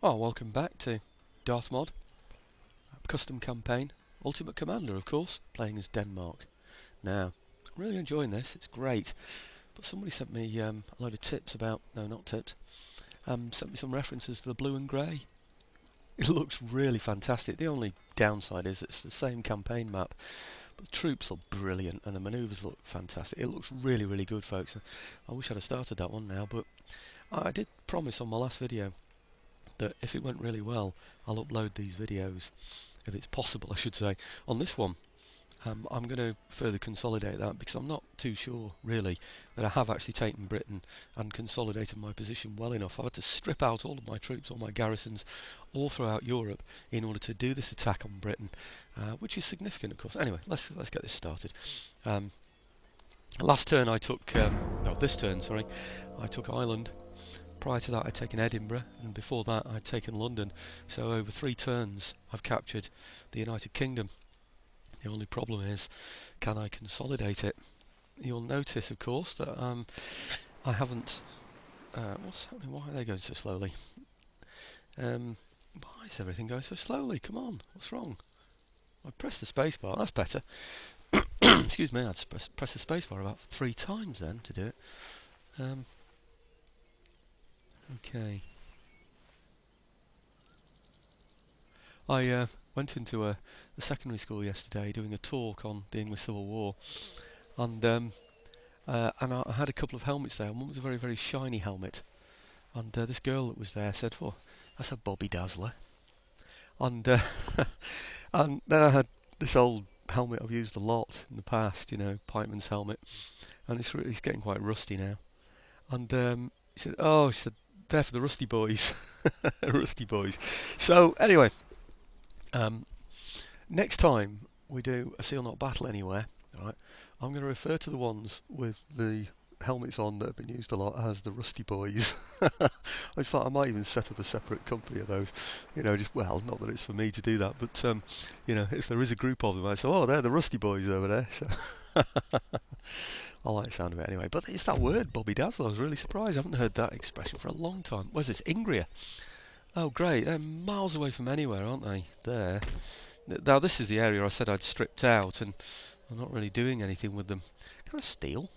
Oh, welcome back to Darthmod Custom Campaign Ultimate Commander, of course, playing as Denmark. Now, I'm really enjoying this, it's great, but somebody sent me a load of tips about, no, not tips, sent me some references to the blue and grey. It looks really fantastic. The only downside is it's the same campaign map, but the troops look brilliant and the manoeuvres look fantastic. It looks really, really good, folks. I wish I'd have started that one now, but I did promise on my last video that if it went really well, I'll upload these videos, if it's possible, I should say. On this one, I'm going to further consolidate that because I'm not too sure, really, that I have actually taken Britain and consolidated my position well enough. I've had to strip out all of my troops, all my garrisons, all throughout Europe in order to do this attack on Britain, which is significant, of course. Anyway, let's get this started. Last turn I took, no, this turn, sorry, I took Ireland. Prior to that I'd taken Edinburgh, and before that I'd taken London. So over 3 turns I've captured the United Kingdom. The only problem is, can I consolidate it? You'll notice, of course, that I haven't... what's happening? Why are they going so slowly? Why is everything going so slowly? Come on, what's wrong? I pressed the spacebar, that's better. Excuse me, I had to press the spacebar about 3 times then to do it. Okay. I went into a secondary school yesterday doing a talk on the English Civil War, and I had a couple of helmets there, and one was a very, very shiny helmet, and this girl that was there said, "Oh, that's a Bobby Dazzler," and and then I had this old helmet I've used a lot in the past, you know, Pikeman's helmet, and it's getting quite rusty now, and she said, "Oh," she said, "they're for the rusty boys." Rusty boys. So anyway, next time we do a Seal Not Battle anywhere, right, I'm going to refer to the ones with the helmets on that have been used a lot as the rusty boys. In fact, I might even set up a separate company of those, you know, just, well, not that it's for me to do that, but you know, if there is a group of them, I'd say, "Oh, they're the rusty boys over there." So I like the sound of it anyway. But it's that word, Bobby Dazzler. I was really surprised. I haven't heard that expression for a long time. Where's this? Ingria. Oh, great. They're miles away from anywhere, aren't they? There. Now, this is the area I said I'd stripped out, and I'm not really doing anything with them. Can I steal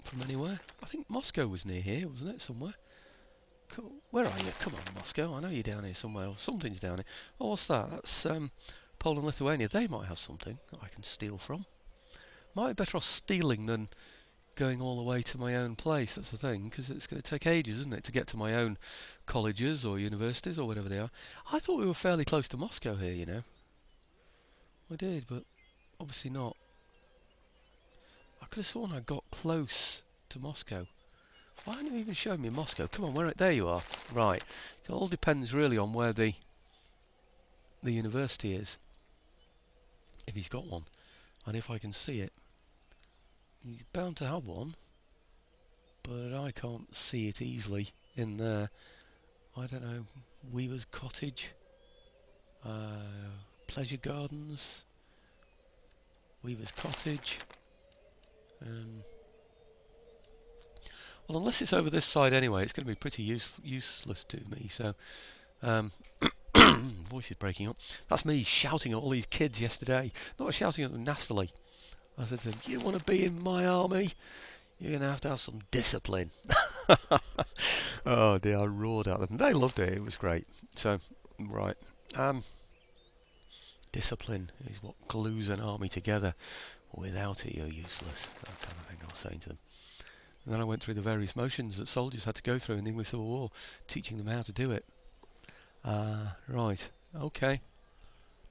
from anywhere? I think Moscow was near here, wasn't it? Somewhere. Cool. Where are you? Come on, Moscow. I know you're down here somewhere. Or something's down here. Oh, what's that? That's Poland, Lithuania. They might have something that I can steal from. Might be better off stealing than going all the way to my own place, that's the thing, because it's going to take ages, isn't it, to get to my own colleges or universities or whatever they are. I thought we were fairly close to Moscow here, you know. I did, but obviously not. I could have sworn I got close to Moscow. Why aren't you even showing me Moscow? Come on, there you are. Right. It all depends really on where the university is, if he's got one, and if I can see it. He's bound to have one, but I can't see it easily in there. I don't know, Weaver's Cottage, Pleasure Gardens, Weaver's Cottage. Well, unless it's over this side anyway, it's going to be pretty useless to me. So, voice is breaking up. That's me shouting at all these kids yesterday. Not shouting at them nastily. I said to them, "You want to be in my army? You're going to have some discipline." Oh dear, I roared at them. They loved it, it was great. So, right. Discipline is what glues an army together. Without it, you're useless. That kind of thing I was saying to them. And then I went through the various motions that soldiers had to go through in the English Civil War, teaching them how to do it. Right, okay.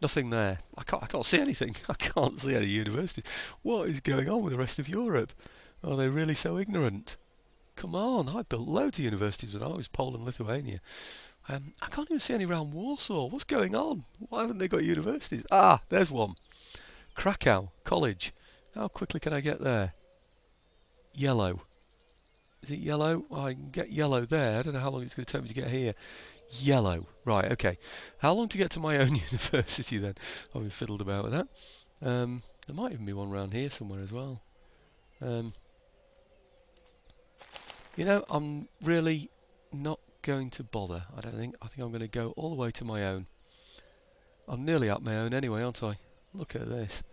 Nothing there. I can't see anything. I can't see any universities. What is going on with the rest of Europe? Are they really so ignorant? Come on, I built loads of universities when I was Poland, Lithuania. I can't even see any around Warsaw. What's going on? Why haven't they got universities? Ah, there's one. Krakow College. How quickly can I get there? Yellow. Is it yellow? Oh, I can get yellow there. I don't know how long it's going to take me to get here. Yellow. Right, okay. How long to get to my own university then? I've been fiddled about with that. There might even be one around here somewhere as well. You know, I'm really not going to bother, I don't think. I think I'm going to go all the way to my own. I'm nearly at my own anyway, aren't I? Look at this.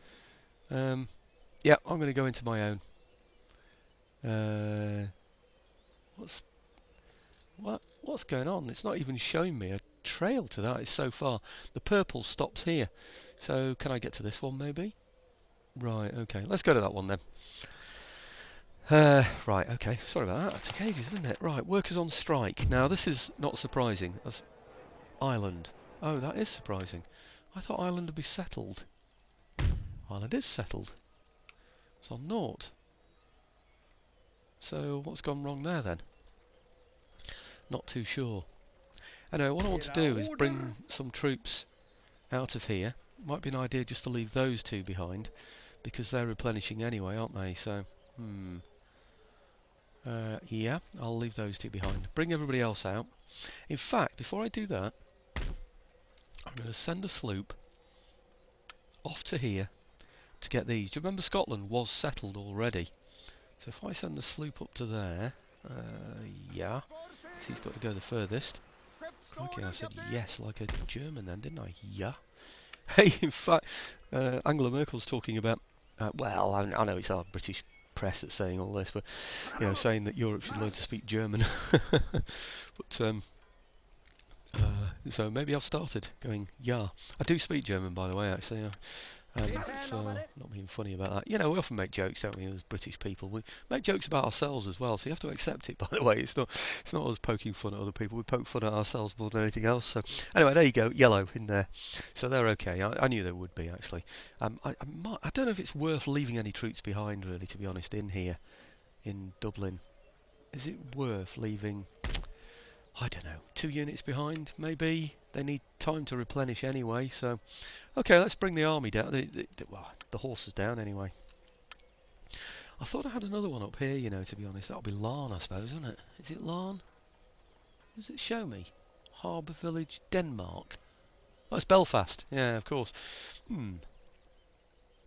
Yeah, I'm going to go into my own. What's going on? It's not even showing me a trail to that. It's so far. The purple stops here. So can I get to this one maybe? Right, okay. Let's go to that one then. Right, okay. Sorry about that. That took ages, didn't it? Right, workers on strike. Now this is not surprising. That's Ireland. Oh, that is surprising. I thought Ireland would be settled. Ireland is settled. It's on naught. So what's gone wrong there then? Not too sure. Anyway, what I want to do is bring some troops out of here. Might be an idea just to leave those two behind, because they're replenishing anyway, aren't they? So, yeah, I'll leave those two behind. Bring everybody else out. In fact, before I do that, I'm going to send a sloop off to here to get these. Do you remember Scotland was settled already? So if I send the sloop up to there, yeah, so he's got to go the furthest. Okay, I said yes like a German then, didn't I? Yeah. Hey, in fact, Angela Merkel's talking about, well, I know it's our British press that's saying all this, but, you know, saying that Europe should learn to speak German. But, so maybe I've started going, yeah. I do speak German, by the way, actually. So not being funny about that. You know, we often make jokes, don't we, as British people? We make jokes about ourselves as well, so you have to accept it, by the way. It's not us poking fun at other people. We poke fun at ourselves more than anything else. So anyway, there you go, yellow in there. So they're okay. I knew they would be, actually. I don't know if it's worth leaving any troops behind, really, to be honest, in here, in Dublin. Is it worth leaving, I don't know, 2 units behind, maybe? They need time to replenish anyway, so... Okay, let's bring the army down. Well, the horses down anyway. I thought I had another one up here, you know, to be honest. That'll be Larne, I suppose, isn't it? Is it Larne? Does it show me? Harbour Village, Denmark. Oh, it's Belfast. Yeah, of course.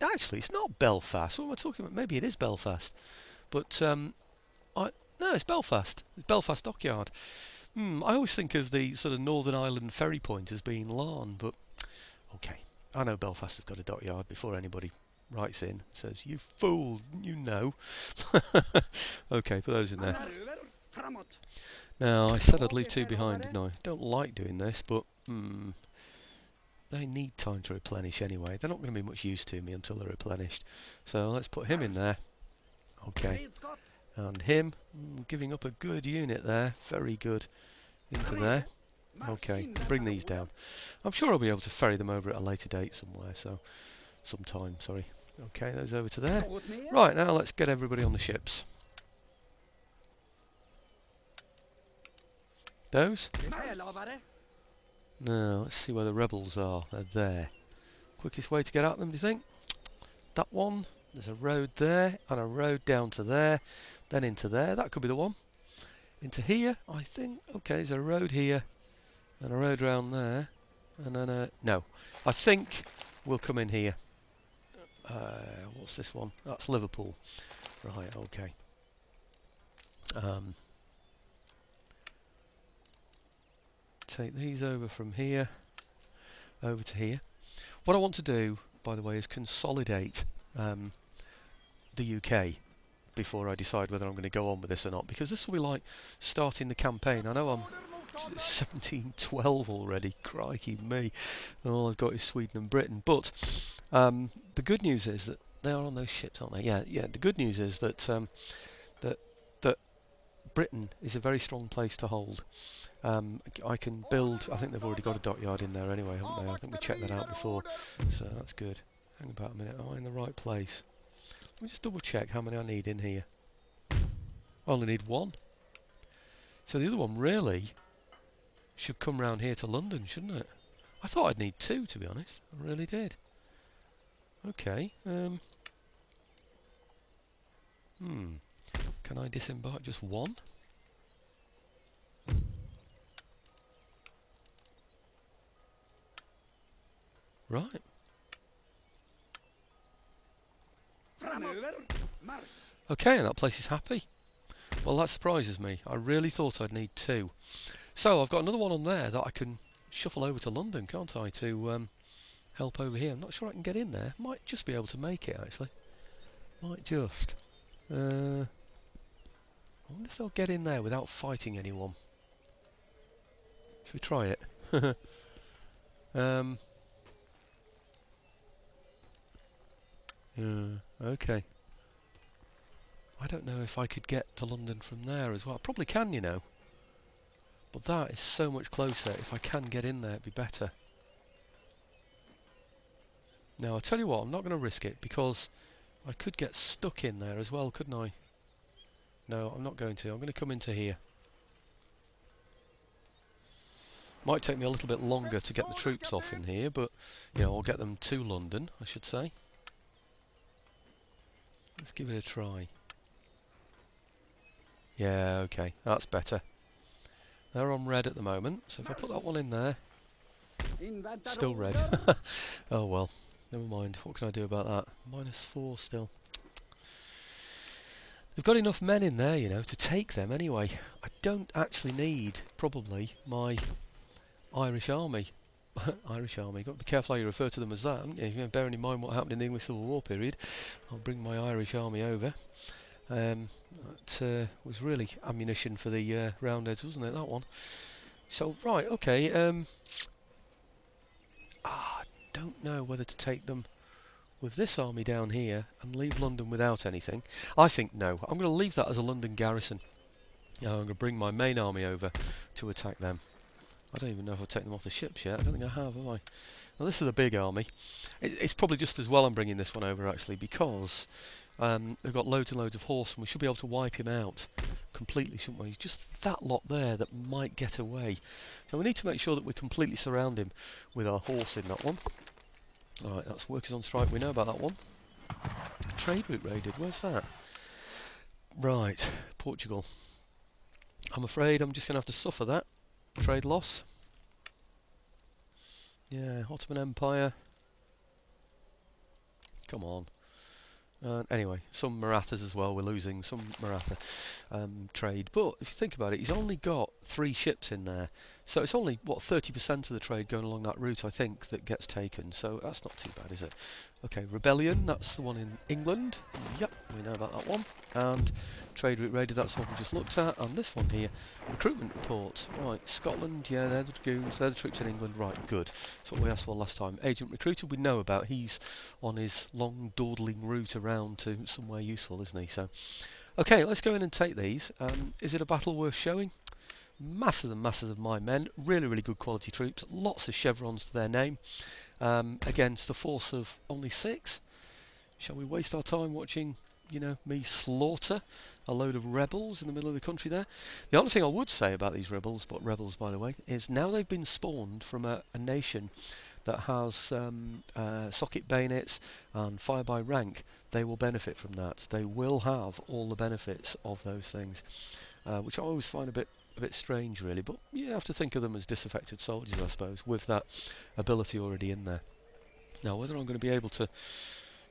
Actually, it's not Belfast. What am I talking about? Maybe it is Belfast. But, no, it's Belfast. It's Belfast Dockyard. I always think of the sort of Northern Ireland ferry point as being Larne, but... Okay. I know Belfast has got a dockyard before anybody writes in, says, you fool, you know. Okay, for those in there. Now, I said I'd leave 2 behind, didn't I? Don't like doing this, but they need time to replenish anyway. They're not going to be much use to me until they're replenished. So let's put him in there. Okay. And him, giving up a good unit there. Very good. Into there. Okay, bring these down. I'm sure I'll be able to ferry them over at a later date somewhere, so... Sometime, sorry. Okay, those over to there. Right, now let's get everybody on the ships. Those? Now, let's see where the rebels are. They're there. Quickest way to get at them, do you think? That one. There's a road there, and a road down to there. Then into there. That could be the one. Into here, I think. Okay, there's a road here. And a road round there, and then no, I think we'll come in here. What's this one? That's Liverpool. Right, okay. Take these over from here, over to here. What I want to do, by the way, is consolidate the UK before I decide whether I'm going to go on with this or not, because this will be like starting the campaign. I know I'm 1712 already, crikey me. All I've got is Sweden and Britain. But the good news is that they are on those ships, aren't they? Yeah. The good news is that that Britain is a very strong place to hold. I can build. I think they've already got a dockyard in there anyway, haven't they? I think we checked that out before, so that's good. Hang about a minute. Am I in the right place? Let me just double check how many I need in here. I only need 1. So the other one really should come round here to London, shouldn't it? I thought I'd need 2, to be honest. I really did. Okay. Can I disembark just 1? Right. Okay, and that place is happy. Well, that surprises me. I really thought I'd need 2. So I've got another one on there that I can shuffle over to London, can't I, to help over here. I'm not sure I can get in there. Might just be able to make it, actually. Might just. I wonder if they'll get in there without fighting anyone. Should we try it? Yeah, okay. I don't know if I could get to London from there as well. I probably can, you know. But that is so much closer. If I can get in there, it'd be better. Now, I'll tell you what, I'm not going to risk it, because I could get stuck in there as well, couldn't I? No, I'm not going to. I'm going to come into here. Might take me a little bit longer to get the troops off in here, but, you know, I'll get them to London, I should say. Let's give it a try. Yeah, okay, that's better. They're on red at the moment, so if I put that one in there... Still red. Oh well, never mind. What can I do about that? -4 still. They've got enough men in there, you know, to take them anyway. I don't actually need, probably, my Irish army. Irish army. Got to be careful how you refer to them as that, haven't you? You know, bearing in mind what happened in the English Civil War period. I'll bring my Irish army over. That was really ammunition for the Roundheads, wasn't it, that one? So, right, okay. I don't know whether to take them with this army down here and leave London without anything. I think no. I'm going to leave that as a London garrison. I'm going to bring my main army over to attack them. I don't even know if I've taken them off the ships yet. I don't think I have I? Now this is a big army. It's probably just as well I'm bringing this one over actually, because they've got loads and loads of horse and we should be able to wipe him out completely, shouldn't we? He's just that lot there that might get away. So we need to make sure that we completely surround him with our horse in that one. Alright, that's workers on strike. We know about that one. Trade route raided. Where's that? Right, Portugal. I'm afraid I'm just going to have to suffer that. Trade loss. Yeah, Ottoman Empire. Come on. Anyway, some Marathas as well. We're losing some Maratha trade. But if you think about it, he's only got 3 ships in there. So it's only, what, 30% of the trade going along that route, I think, that gets taken. So that's not too bad, is it? Okay, Rebellion, that's the one in England. Yep, we know about that one. And Trade Route Raided, that's the one we just looked at. And this one here, Recruitment Report. Right, Scotland, yeah, they're the dragoons, they're the troops in England. Right, good. That's what we asked for last time. Agent Recruited, we know about. He's on his long, dawdling route around to somewhere useful, isn't he? So, okay, let's go in and take these. Is it a battle worth showing? Masses and masses of my men, really, really good quality troops, lots of chevrons to their name, against a force of only 6. Shall we waste our time watching, you know, me slaughter a load of rebels in the middle of the country there? The only thing I would say about these rebels, but rebels by the way, is now they've been spawned from a nation that has socket bayonets and fire by rank, they will benefit from that. They will have all the benefits of those things, which I always find a bit strange really, but you have to think of them as disaffected soldiers, I suppose, with that ability already in there. Now whether I'm going to be able to,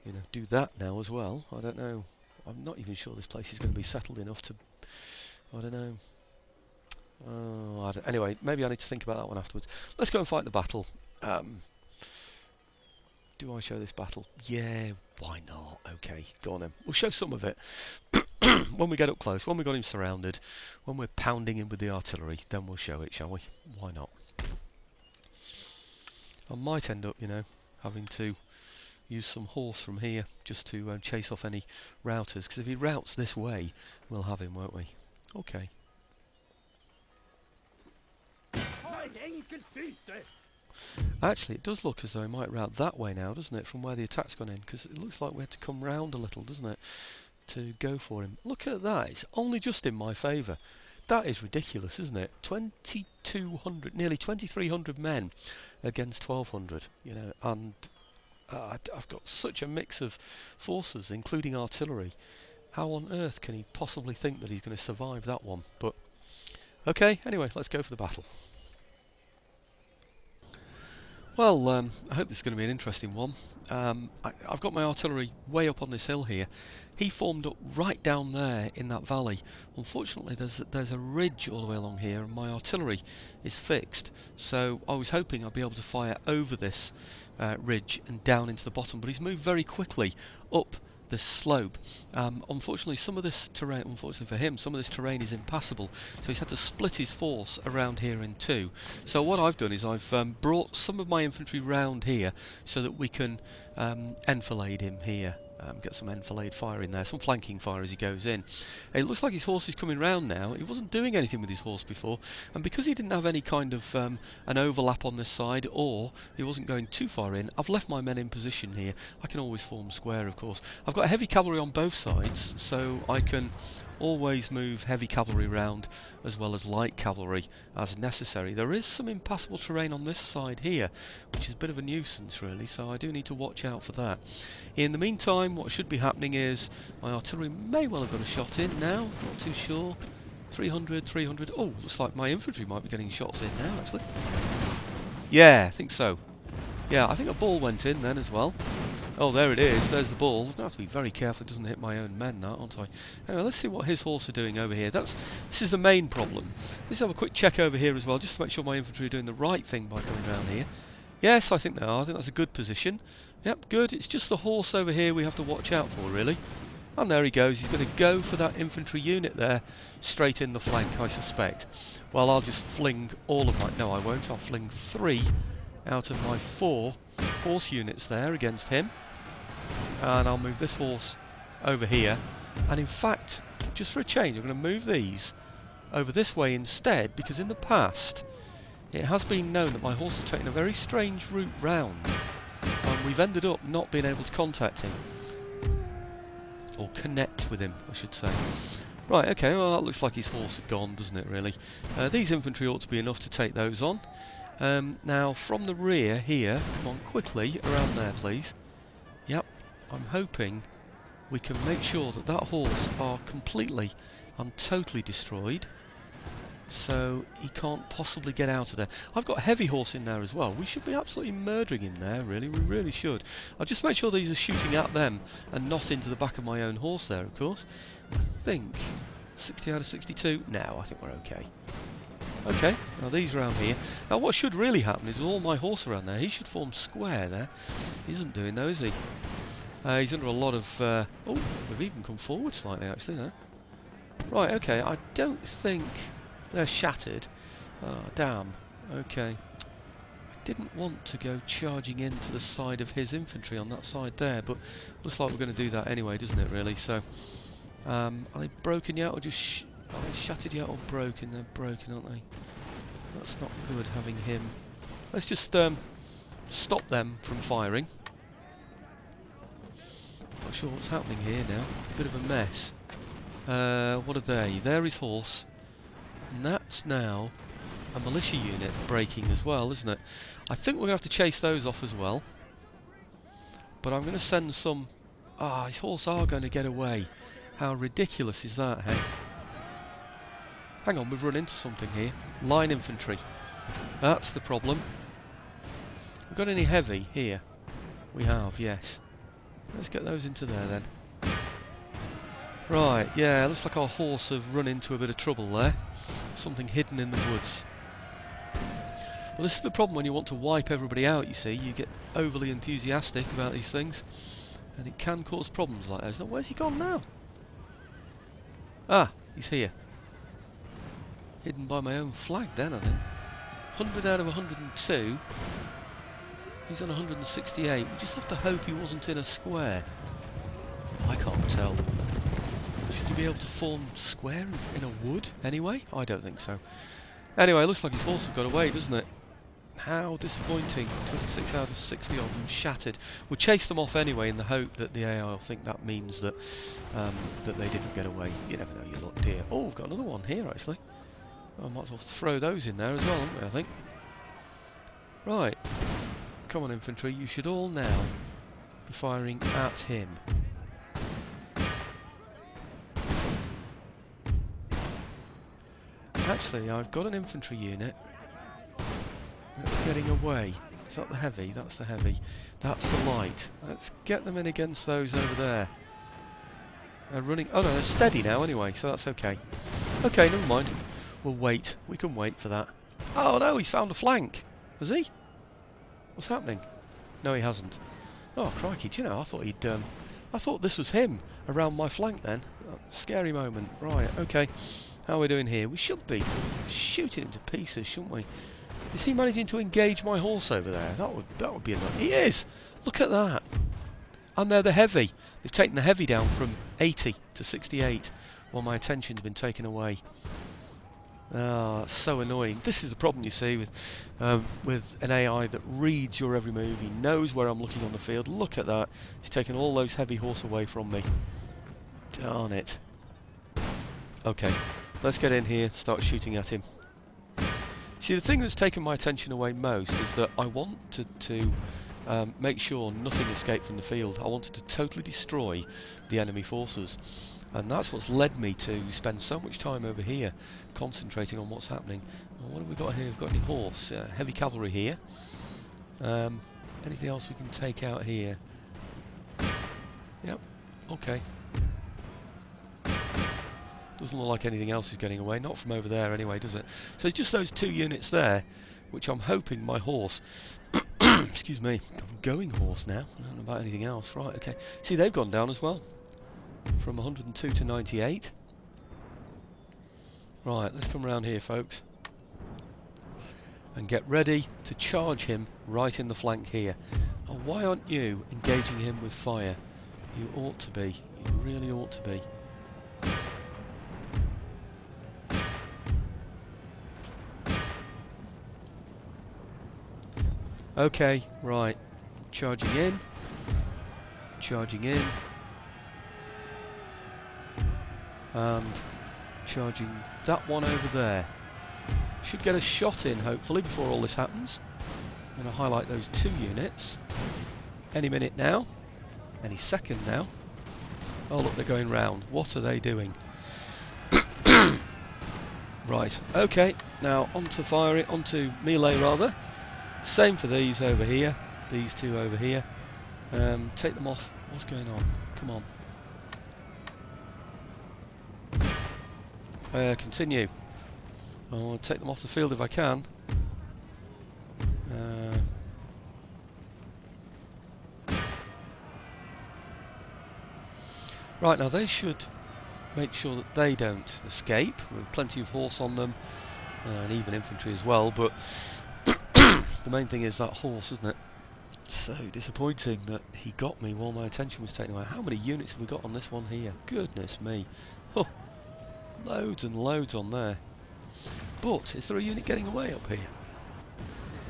you know, do that now as well, I don't know. I'm not even sure this place is going to be settled enough to, I don't know. Anyway, maybe I need to think about that one afterwards. Let's go and fight the battle. Do I show this battle? Yeah, why not? Okay, go on then. We'll show some of it. When we get up close, when we've got him surrounded, when we're pounding him with the artillery, then we'll show it, shall we? Why not? I might end up, you know, having to use some horse from here just to chase off any routers, because if he routes this way, we'll have him, won't we? Okay. Actually, it does look as though he might route that way now, doesn't it, from where the attack's gone in, because it looks like we had to come round a little, doesn't it, to go for him. Look at that, it's only just in my favour. That is ridiculous, isn't it? 2,200, nearly 2,300 men against 1,200, you know, and I've got such a mix of forces, including artillery. How on earth can he possibly think that he's going to survive that one? But, okay, anyway, let's go for the battle. Well, I hope this is going to be an interesting one. I've got my artillery way up on this hill here. He formed up right down there in that valley. Unfortunately, there's a ridge all the way along here, and my artillery is fixed. So I was hoping I'd be able to fire over this ridge and down into the bottom, but he's moved very quickly up this slope. Unfortunately, some of this terrain, unfortunately for him, some of this terrain is impassable, so he's had to split his force around here in two. So what I've done is I've brought some of my infantry round here so that we can enfilade him here. Get some enfilade fire in there, some flanking fire as he goes in. It looks like his horse is coming round now. He wasn't doing anything with his horse before, and because he didn't have any kind of an overlap on this side, or he wasn't going too far in, I've left my men in position here. I can always form square, of course. I've got heavy cavalry on both sides, so I can always move heavy cavalry round as well as light cavalry as necessary. There is some impassable terrain on this side here, which is a bit of a nuisance really, so I do need to watch out for that. In the meantime, what should be happening is my artillery may well have got a shot in now, not too sure. 300, 300, oh, looks like my infantry might be getting shots in now actually. Yeah, I think so. Yeah, I think a ball went in then as well. Oh, there it is. There's the ball. I'm going to have to be very careful it doesn't hit my own men, that, aren't I? Anyway, let's see what his horse are doing over here. This is the main problem. Let's have a quick check over here as well, just to make sure my infantry are doing the right thing by coming around here. Yes, I think they are. I think that's a good position. Yep, good. It's just the horse over here we have to watch out for, really. And there he goes. He's going to go for that infantry unit there, straight in the flank, I suspect. Well, I'll just fling all of my... No, I won't. I'll fling 3 out of my 4 horse units there against him. And I'll move this horse over here, and in fact, just for a change, I'm going to move these over this way instead, because in the past it has been known that my horse has taken a very strange route round, and we've ended up not being able to contact him, or connect with him, I should say. Right, okay, well that looks like his horse had gone, doesn't it really? These infantry ought to be enough to take those on. Now, from the rear here, come on quickly, around there please. Yep, I'm hoping we can make sure that that horse are completely and totally destroyed, so he can't possibly get out of there. I've got a heavy horse in there as well. We should be absolutely murdering him there, really. We really should. I'll just make sure these are shooting at them and not into the back of my own horse there, of course. I think 60 out of 62. No, I think we're okay. Okay, now these around here. Now what should really happen is all my horse around there, he should form square there. He isn't doing though, is he? He's under a lot of... oh, we've even come forward slightly actually there. Right, okay, I don't think they're shattered. Oh, damn. Okay. I didn't want to go charging into the side of his infantry on that side there, but looks like we're going to do that anyway, doesn't it really? So, are they broken yet, or just... Are they shattered yet or broken? They're broken, aren't they? That's not good having him. Let's just stop them from firing. Not sure what's happening here now. Bit of a mess. What are they? There is horse. And that's now a militia unit breaking as well, isn't it? I think we're going to have to chase those off as well. But I'm going to send some... Ah, his horse are going to get away. How ridiculous is that, hey? Hang on, we've run into something here. Line infantry. That's the problem. We've got any heavy here? We have, yes. Let's get those into there then. Right, yeah, looks like our horse have run into a bit of trouble there. Something hidden in the woods. Well, this is the problem when you want to wipe everybody out, you see. You get overly enthusiastic about these things, and it can cause problems like those. Now, where's he gone now? Ah, he's here. Hidden by my own flag then, I think. 100 out of 102. He's on 168. We just have to hope he wasn't in a square. I can't tell. Should he be able to form square in a wood anyway? I don't think so. Anyway, it looks like his horse have got away, doesn't it? How disappointing. 26 out of 60 of them shattered. We'll chase them off anyway in the hope that the AI will think that means that that they didn't get away. You never know, you luck, dear. Oh, we've got another one here actually. I might as well throw those in there as well, haven't we, I think. Right. Come on, infantry. You should all now be firing at him. Actually, I've got an infantry unit that's getting away. Is that the heavy? That's the heavy. That's the light. Let's get them in against those over there. They're running... Oh no, they're steady now anyway, so that's okay. Okay, never mind. We'll wait. We can wait for that. Oh no, he's found a flank. Has he? What's happening? No, he hasn't. Oh, crikey, do you know, I thought he'd... I thought this was him around my flank then. Oh, scary moment. Right, okay. How are we doing here? We should be shooting him to pieces, shouldn't we? Is he managing to engage my horse over there? That would be enough. He is! Look at that! And they're the heavy. They've taken the heavy down from 80 to 68 while my attention's been taken away. Ah, that's so annoying. This is the problem, you see, with an AI that reads your every move. He knows where I'm looking on the field. Look at that. He's taken all those heavy horse away from me. Darn it. Okay, let's get in here and start shooting at him. See, the thing that's taken my attention away most is that I wanted to make sure nothing escaped from the field. I wanted to totally destroy the enemy forces. And that's what's led me to spend so much time over here concentrating on what's happening. Well, what have we got here? We've got any horse? Heavy cavalry here. Anything else we can take out here? Yep, okay. Doesn't look like anything else is getting away, not from over there anyway, does it? So it's just those two units there, which I'm hoping my horse... excuse me, I'm going horse now, I don't know about anything else. Right, okay. See, they've gone down as well. From 102 to 98. Right, let's come around here, folks. And get ready to charge him right in the flank here. Oh, why aren't you engaging him with fire? You ought to be. You really ought to be. Okay, right. Charging in. Charging in. And charging that one over there. Should get a shot in, hopefully, before all this happens. I'm going to highlight those two units. Any minute now. Any second now. Oh, look, they're going round. What are they doing? Right, okay. Now, onto firing, onto melee, rather. Same for these over here. These two over here. Take them off. What's going on? Come on. Continue. I want to take them off the field if I can. Right, now they should make sure that they don't escape, with plenty of horse on them, and even infantry as well, but the main thing is that horse, isn't it? So disappointing that he got me while my attention was taken away. How many units have we got on this one here? Goodness me. Oh, loads and loads on there. But is there a unit getting away up here?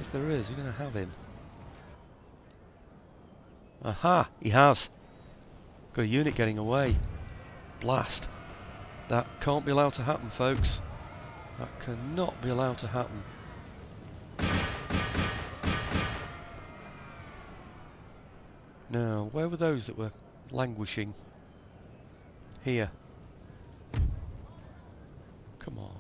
If there is, we're going to have him. Aha! He has! Got a unit getting away. Blast. That can't be allowed to happen, folks. That cannot be allowed to happen. Now, where were those that were languishing? Here. Come on.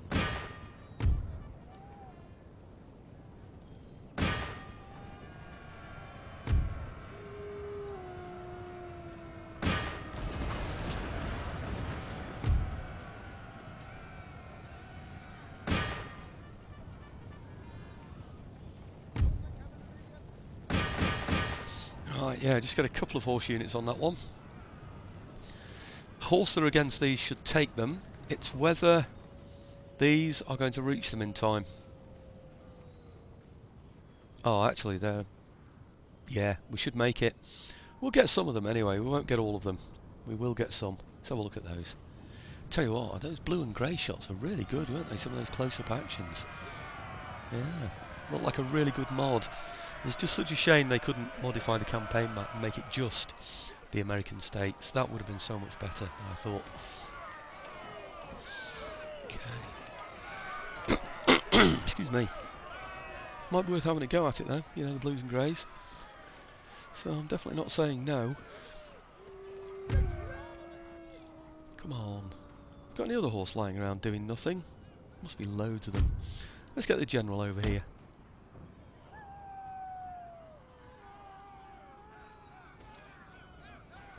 Right, yeah, just got a couple of horse units on that one. Horse that are against these should take them. It's whether these are going to reach them in time. Oh, actually, they're... Yeah, we should make it. We'll get some of them anyway. We won't get all of them. We will get some. Let's have a look at those. Tell you what, those blue and grey shots are really good, weren't they? Some of those close-up actions. Yeah, look like a really good mod. It's just such a shame they couldn't modify the campaign map and make it just the American states. That would have been so much better, I thought. Okay. Excuse me. Might be worth having a go at it though, you know, the blues and greys. So I'm definitely not saying no. Come on. Got any other horse lying around doing nothing? Must be loads of them. Let's get the general over here.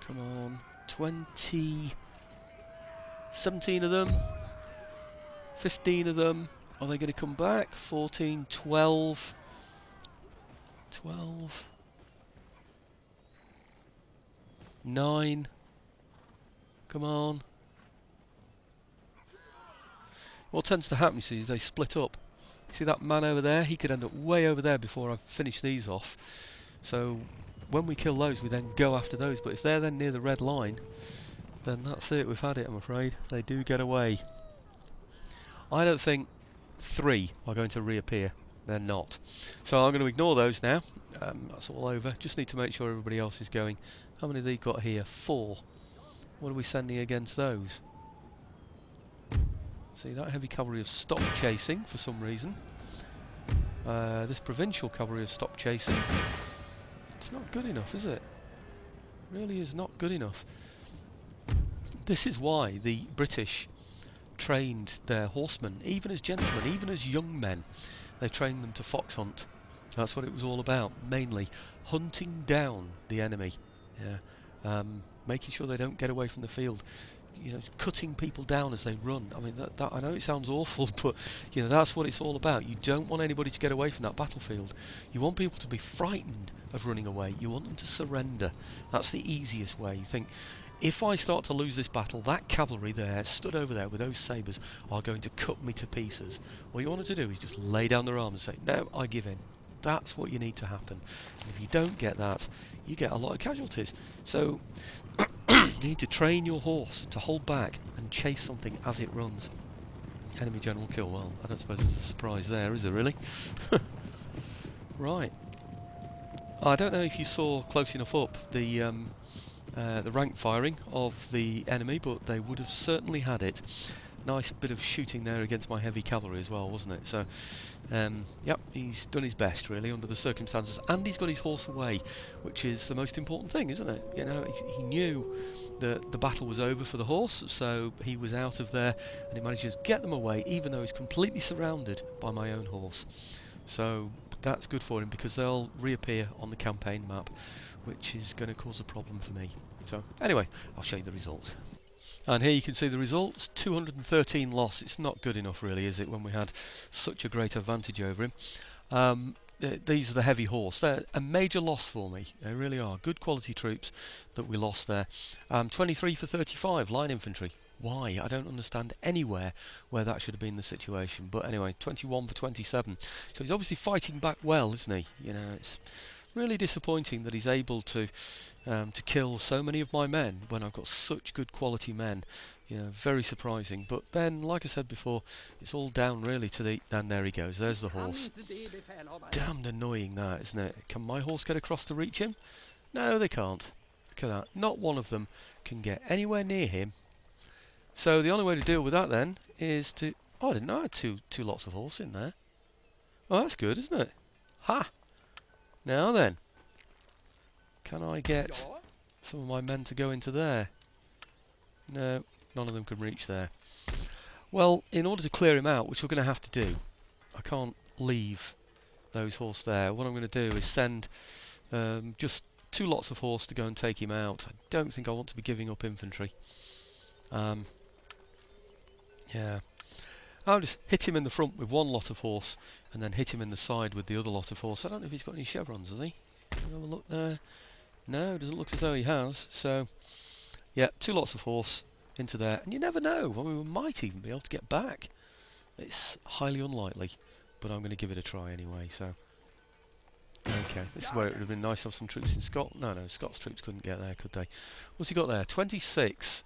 Come on. 20... 17 of them. 15 of them. Are they going to come back? 14, 12... 12... 9... Come on. What tends to happen, you see, is they split up. See that man over there? He could end up way over there before I finish these off. So when we kill those, we then go after those. But if they're then near the red line, then that's it. We've had it, I'm afraid. They do get away. I don't think 3 are going to reappear. They're not. So I'm going to ignore those now. That's all over. Just need to make sure everybody else is going. How many have they got here? 4. What are we sending against those? See, that heavy cavalry have stopped chasing for some reason. This provincial cavalry have stopped chasing. It's not good enough, is it? Really is not good enough. This is why the British trained their horsemen, even as gentlemen, even as young men. They trained them to fox hunt. That's what it was all about, mainly. Hunting down the enemy. Yeah. Making sure they don't get away from the field. You know, cutting people down as they run. I mean, that I know it sounds awful, but you know that's what it's all about. You don't want anybody to get away from that battlefield. You want people to be frightened of running away. You want them to surrender. That's the easiest way. You think, if I start to lose this battle, that cavalry there, stood over there with those sabres, are going to cut me to pieces. What you want them to do is just lay down their arms and say, no, I give in. That's what you need to happen. And if you don't get that, you get a lot of casualties. So you need to train your horse to hold back and chase something as it runs. Enemy general kill. Well, I don't suppose there's a surprise there, is there really? Right. I don't know if you saw close enough up the rank firing of the enemy, but they would have certainly had it. Nice bit of shooting there against my heavy cavalry as well, wasn't it? So, yep, he's done his best really under the circumstances, and he's got his horse away, which is the most important thing, isn't it? You know, he knew that the battle was over for the horse, so he was out of there, and he managed to get them away, even though he's completely surrounded by my own horse. So that's good for him, because they'll reappear on the campaign map, which is going to cause a problem for me. So anyway, I'll show you the results. And here you can see the results, 213 loss. It's not good enough really, is it, when we had such a great advantage over him. These are the heavy horse. They're a major loss for me. They really are. Good quality troops that we lost there. 23 for 35, line infantry. Why? I don't understand anywhere where that should have been the situation. But anyway, 21 for 27. So he's obviously fighting back well, isn't he? You know, it's really disappointing that he's able to kill so many of my men when I've got such good quality men. You know, very surprising. But then, like I said before, it's all down really to the... And there he goes, there's the horse. Damned annoying that, isn't it? Can my horse get across to reach him? No, they can't. Look at that. Not one of them can get anywhere near him. So the only way to deal with that then is to... Oh, I didn't know I had two lots of horse in there. Oh, that's good, isn't it? Ha! Now then. Can I get some of my men to go into there? No, none of them can reach there. Well, in order to clear him out, which we're going to have to do, I can't leave those horse there. What I'm going to do is send just 2 lots of horse to go and take him out. I don't think I want to be giving up infantry. Yeah. I'll just hit him in the front with 1 lot of horse and then hit him in the side with the other lot of horse. I don't know if he's got any chevrons, has he? Have a look there. No, doesn't look as though he has. So, yeah, 2 lots of horse into there. And you never know. I mean, we might even be able to get back. It's highly unlikely, but I'm going to give it a try anyway. So, okay, this is where it would have been nice to have some troops in Scotland. No, Scots troops couldn't get there, could they? What's he got there? 26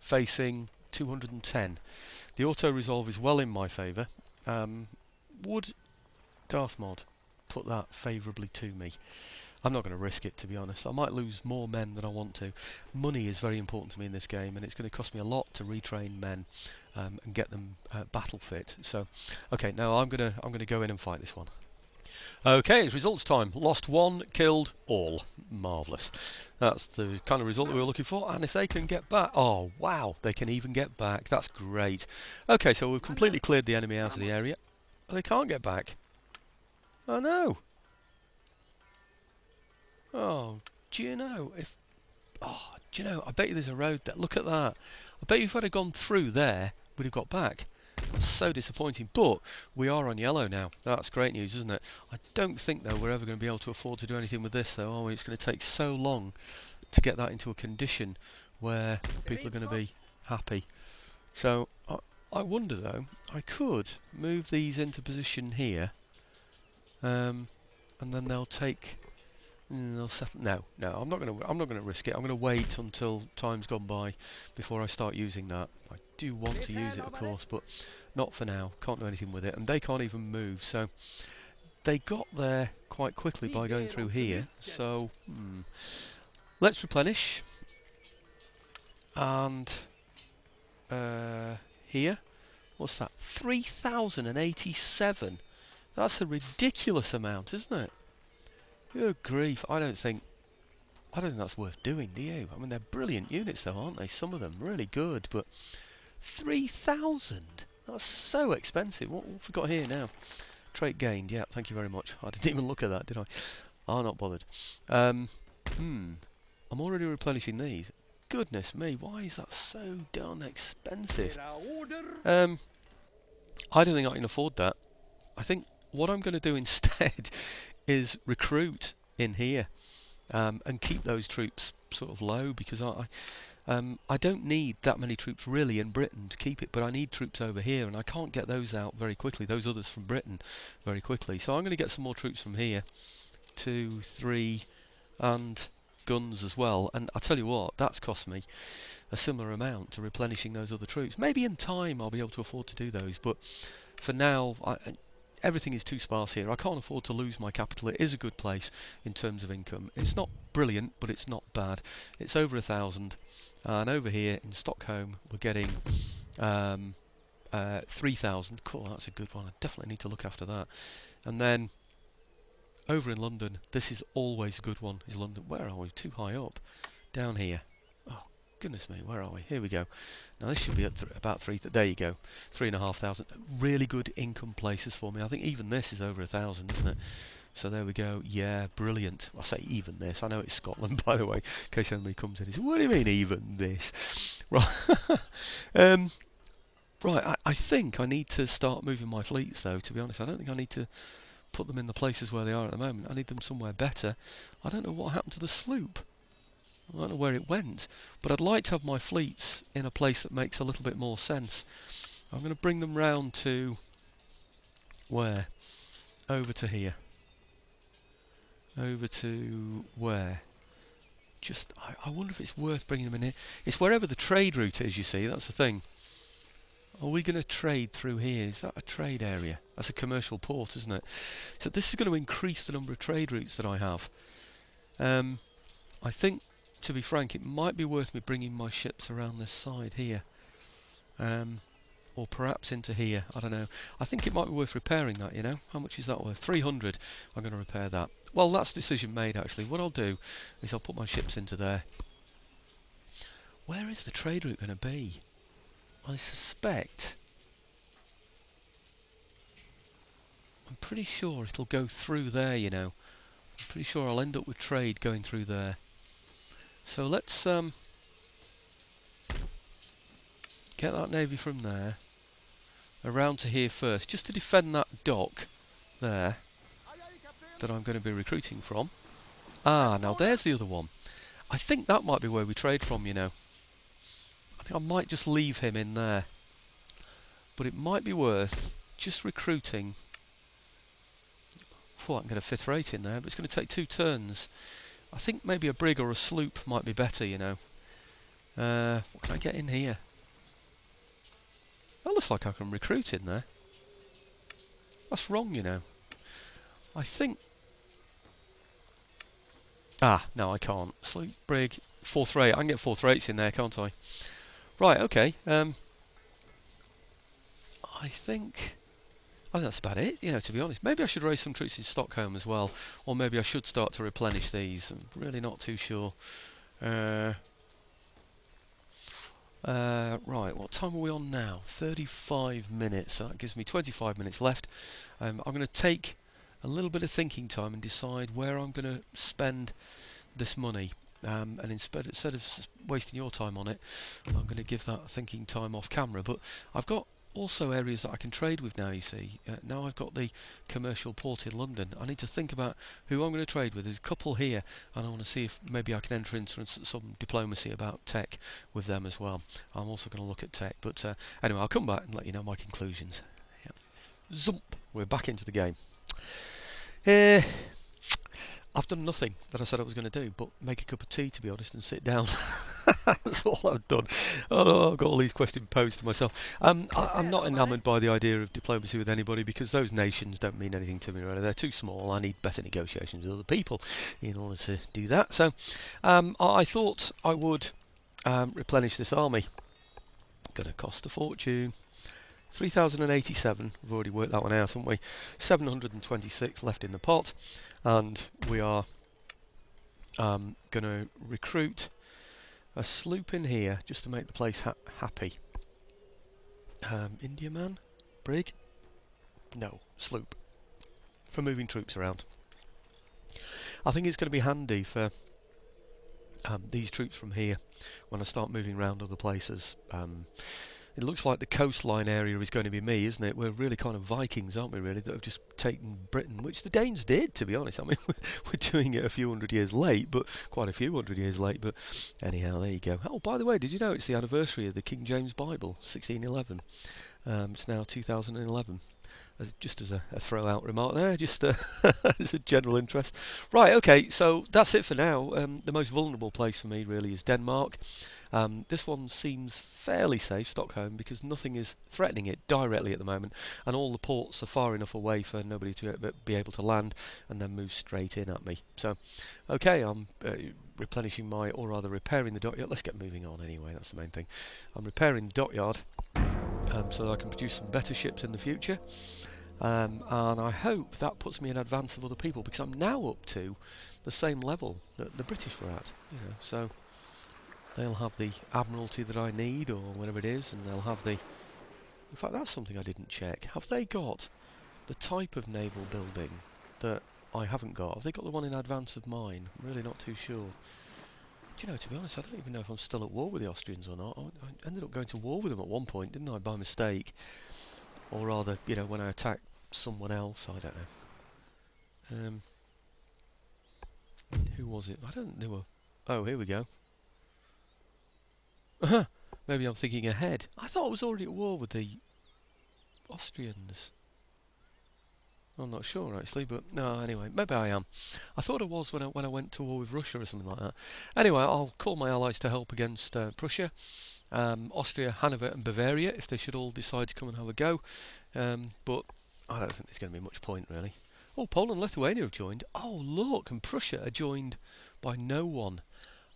facing 210. The auto-resolve is well in my favour. Would Darthmod put that favourably to me? I'm not going to risk it, to be honest. I might lose more men than I want to. Money is very important to me in this game, and it's going to cost me a lot to retrain men and get them battle fit. So, okay, now I'm going to go in and fight this one. Okay, it's results time. Lost 1, killed all. Marvellous. That's the kind of result that we were looking for. And if they can get back... Oh, wow. They can even get back. That's great. Okay, so we've completely cleared the enemy out of the area. Oh, they can't get back. Oh, no. Oh, do you know, if Oh, do you know, I bet you there's a road there. Look at that. I bet you if I'd have gone through there, we'd have got back. That's so disappointing. But we are on yellow now. That's great news, isn't it? I don't think, though, we're ever going to be able to afford to do anything with this, though, are we? It's going to take so long to get that into a condition where people are going to be happy. So, I wonder, though, I could move these into position here, and then they'll take... they'll settle. No, I'm not going to risk it. I'm going to wait until time's gone by before I start using that. I do want to use it, of course, but not for now. Can't do anything with it, and they can't even move. So they got there quite quickly by going through here. So let's replenish, and here, what's that? 3,087. That's a ridiculous amount, isn't it? Good grief, I don't think that's worth doing, do you? I mean, they're brilliant units though, aren't they? Some of them really good, but 3,000? That's so expensive. What have we got here now? Trait gained, yeah, thank you very much. I didn't even look at that, did I? Oh, not bothered. I'm already replenishing these. Goodness me, why is that so darn expensive? I don't think I can afford that. I think what I'm going to do instead is recruit in here and keep those troops sort of low, because I don't need that many troops really in Britain to keep it, but I need troops over here, and I can't get those out very quickly, those others from Britain, very quickly. So I'm going to get some more troops from here, 2, 3, and guns as well. And I tell you what, that's cost me a similar amount to replenishing those other troops. Maybe in time I'll be able to afford to do those, but for now, everything is too sparse here. I can't afford to lose my capital. It is a good place in terms of income. It's not brilliant, but it's not bad. It's over 1,000. And over here in Stockholm, we're getting 3,000. Cool, that's a good one. I definitely need to look after that. And then over in London, this is always a good one. Is London? Where are we? Too high up. Down here. Oh, goodness me, where are we? Here we go. Now this should be up to about 3. There you go, 3,500. Really good income places for me. I think even this is over 1,000, isn't it? So there we go. Yeah, brilliant. I say even this. I know it's Scotland, by the way, in case anybody comes in and says, "What do you mean even this?" Right. Right. I think I need to start moving my fleets, though. To be honest, I don't think I need to put them in the places where they are at the moment. I need them somewhere better. I don't know what happened to the sloop. I don't know where it went, but I'd like to have my fleets in a place that makes a little bit more sense. I'm going to bring them round to where? Over to here. Over to where? Just, I wonder if it's worth bringing them in here. It's wherever the trade route is, you see, that's the thing. Are we going to trade through here? Is that a trade area? That's a commercial port, isn't it? So this is going to increase the number of trade routes that I have. I think, to be frank, it might be worth me bringing my ships around this side here. Or perhaps into here, I don't know. I think it might be worth repairing that, you know. How much is that worth? 300. I'm going to repair that. Well, that's decision made, actually. What I'll do is I'll put my ships into there. Where is the trade route going to be? I suspect... I'm pretty sure it'll go through there, you know. I'm pretty sure I'll end up with trade going through there. So let's get that navy from there around to here first, just to defend that dock there that I'm going to be recruiting from. Ah, now there's the other one. I think that might be where we trade from, you know. I think I might just leave him in there. But it might be worth just recruiting. I can get a 5th rate in there, but it's going to take 2 turns. I think maybe a brig or a sloop might be better, you know. What can I get in here? That looks like I can recruit in there. That's wrong, you know. I think... Ah, no, I can't. Sloop, brig, 4th rate. I can get 4th rates in there, can't I? Right, okay. I think that's about it, you know, to be honest. Maybe I should raise some troops in Stockholm as well. Or maybe I should start to replenish these. I'm really not too sure. Right, what time are we on now? 35 minutes. So that gives me 25 minutes left. I'm going to take a little bit of thinking time and decide where I'm going to spend this money. and instead of wasting your time on it, I'm going to give that thinking time off camera. But I've got also areas that I can trade with now, you see. Now I've got the commercial port in London. I need to think about who I'm going to trade with. There's a couple here, and I want to see if maybe I can enter into some diplomacy about tech with them as well. I'm also going to look at tech, but anyway, I'll come back and let you know my conclusions. Yep. Zump! We're back into the game. I've done nothing that I said I was going to do, but make a cup of tea, to be honest, and sit down. That's all I've done. Oh, I've got all these questions posed to myself. I'm not enamoured by the idea of diplomacy with anybody, because those nations don't mean anything to me, really. They're too small. I need better negotiations with other people in order to do that. So I thought I would replenish this army. Going to cost a fortune. 3,087, we've already worked that one out, haven't we? 726 left in the pot, and we are going to recruit a sloop in here just to make the place happy. Indiaman? Brig? No, sloop. For moving troops around. I think it's going to be handy for these troops from here when I start moving around other places. It looks like the coastline area is going to be me, isn't it? We're really kind of Vikings, aren't we, really, that have just taken Britain, which the Danes did, to be honest. I mean, we're doing it a few hundred years late, but quite a few hundred years late, but anyhow, there you go. Oh, by the way, did you know it's the anniversary of the King James Bible, 1611? It's now 2011. Just as a throw-out remark there, just as a general interest. Right, okay, so that's it for now. The most vulnerable place for me, really, is Denmark. This one seems fairly safe, Stockholm, because nothing is threatening it directly at the moment, and all the ports are far enough away for nobody to be able to land and then move straight in at me. So, okay, I'm replenishing or rather repairing the dockyard. Let's get moving on anyway, that's the main thing. I'm repairing the dockyard so that I can produce some better ships in the future. And I hope that puts me in advance of other people, because I'm now up to the same level that the British were at, so they'll have the admiralty that I need, or whatever it is, and they'll have the... In fact, that's something I didn't check. Have they got the type of naval building that I haven't got? Have they got the one in advance of mine? I'm really not too sure. Do you know, to be honest, I don't even know if I'm still at war with the Austrians or not. I ended up going to war with them at one point, didn't I, by mistake? Or rather, when I attacked someone else, I don't know. Who was it? I don't think they were... Oh, here we go. Maybe I'm thinking ahead. I thought I was already at war with the Austrians. I'm not sure actually, but no, anyway, maybe I am. I thought I was when I went to war with Russia or something like that. Anyway, I'll call my allies to help against Prussia, Austria, Hanover and Bavaria if they should all decide to come and have a go. But I don't think there's going to be much point really. Oh, Poland and Lithuania have joined. Oh, look, and Prussia are joined by no one.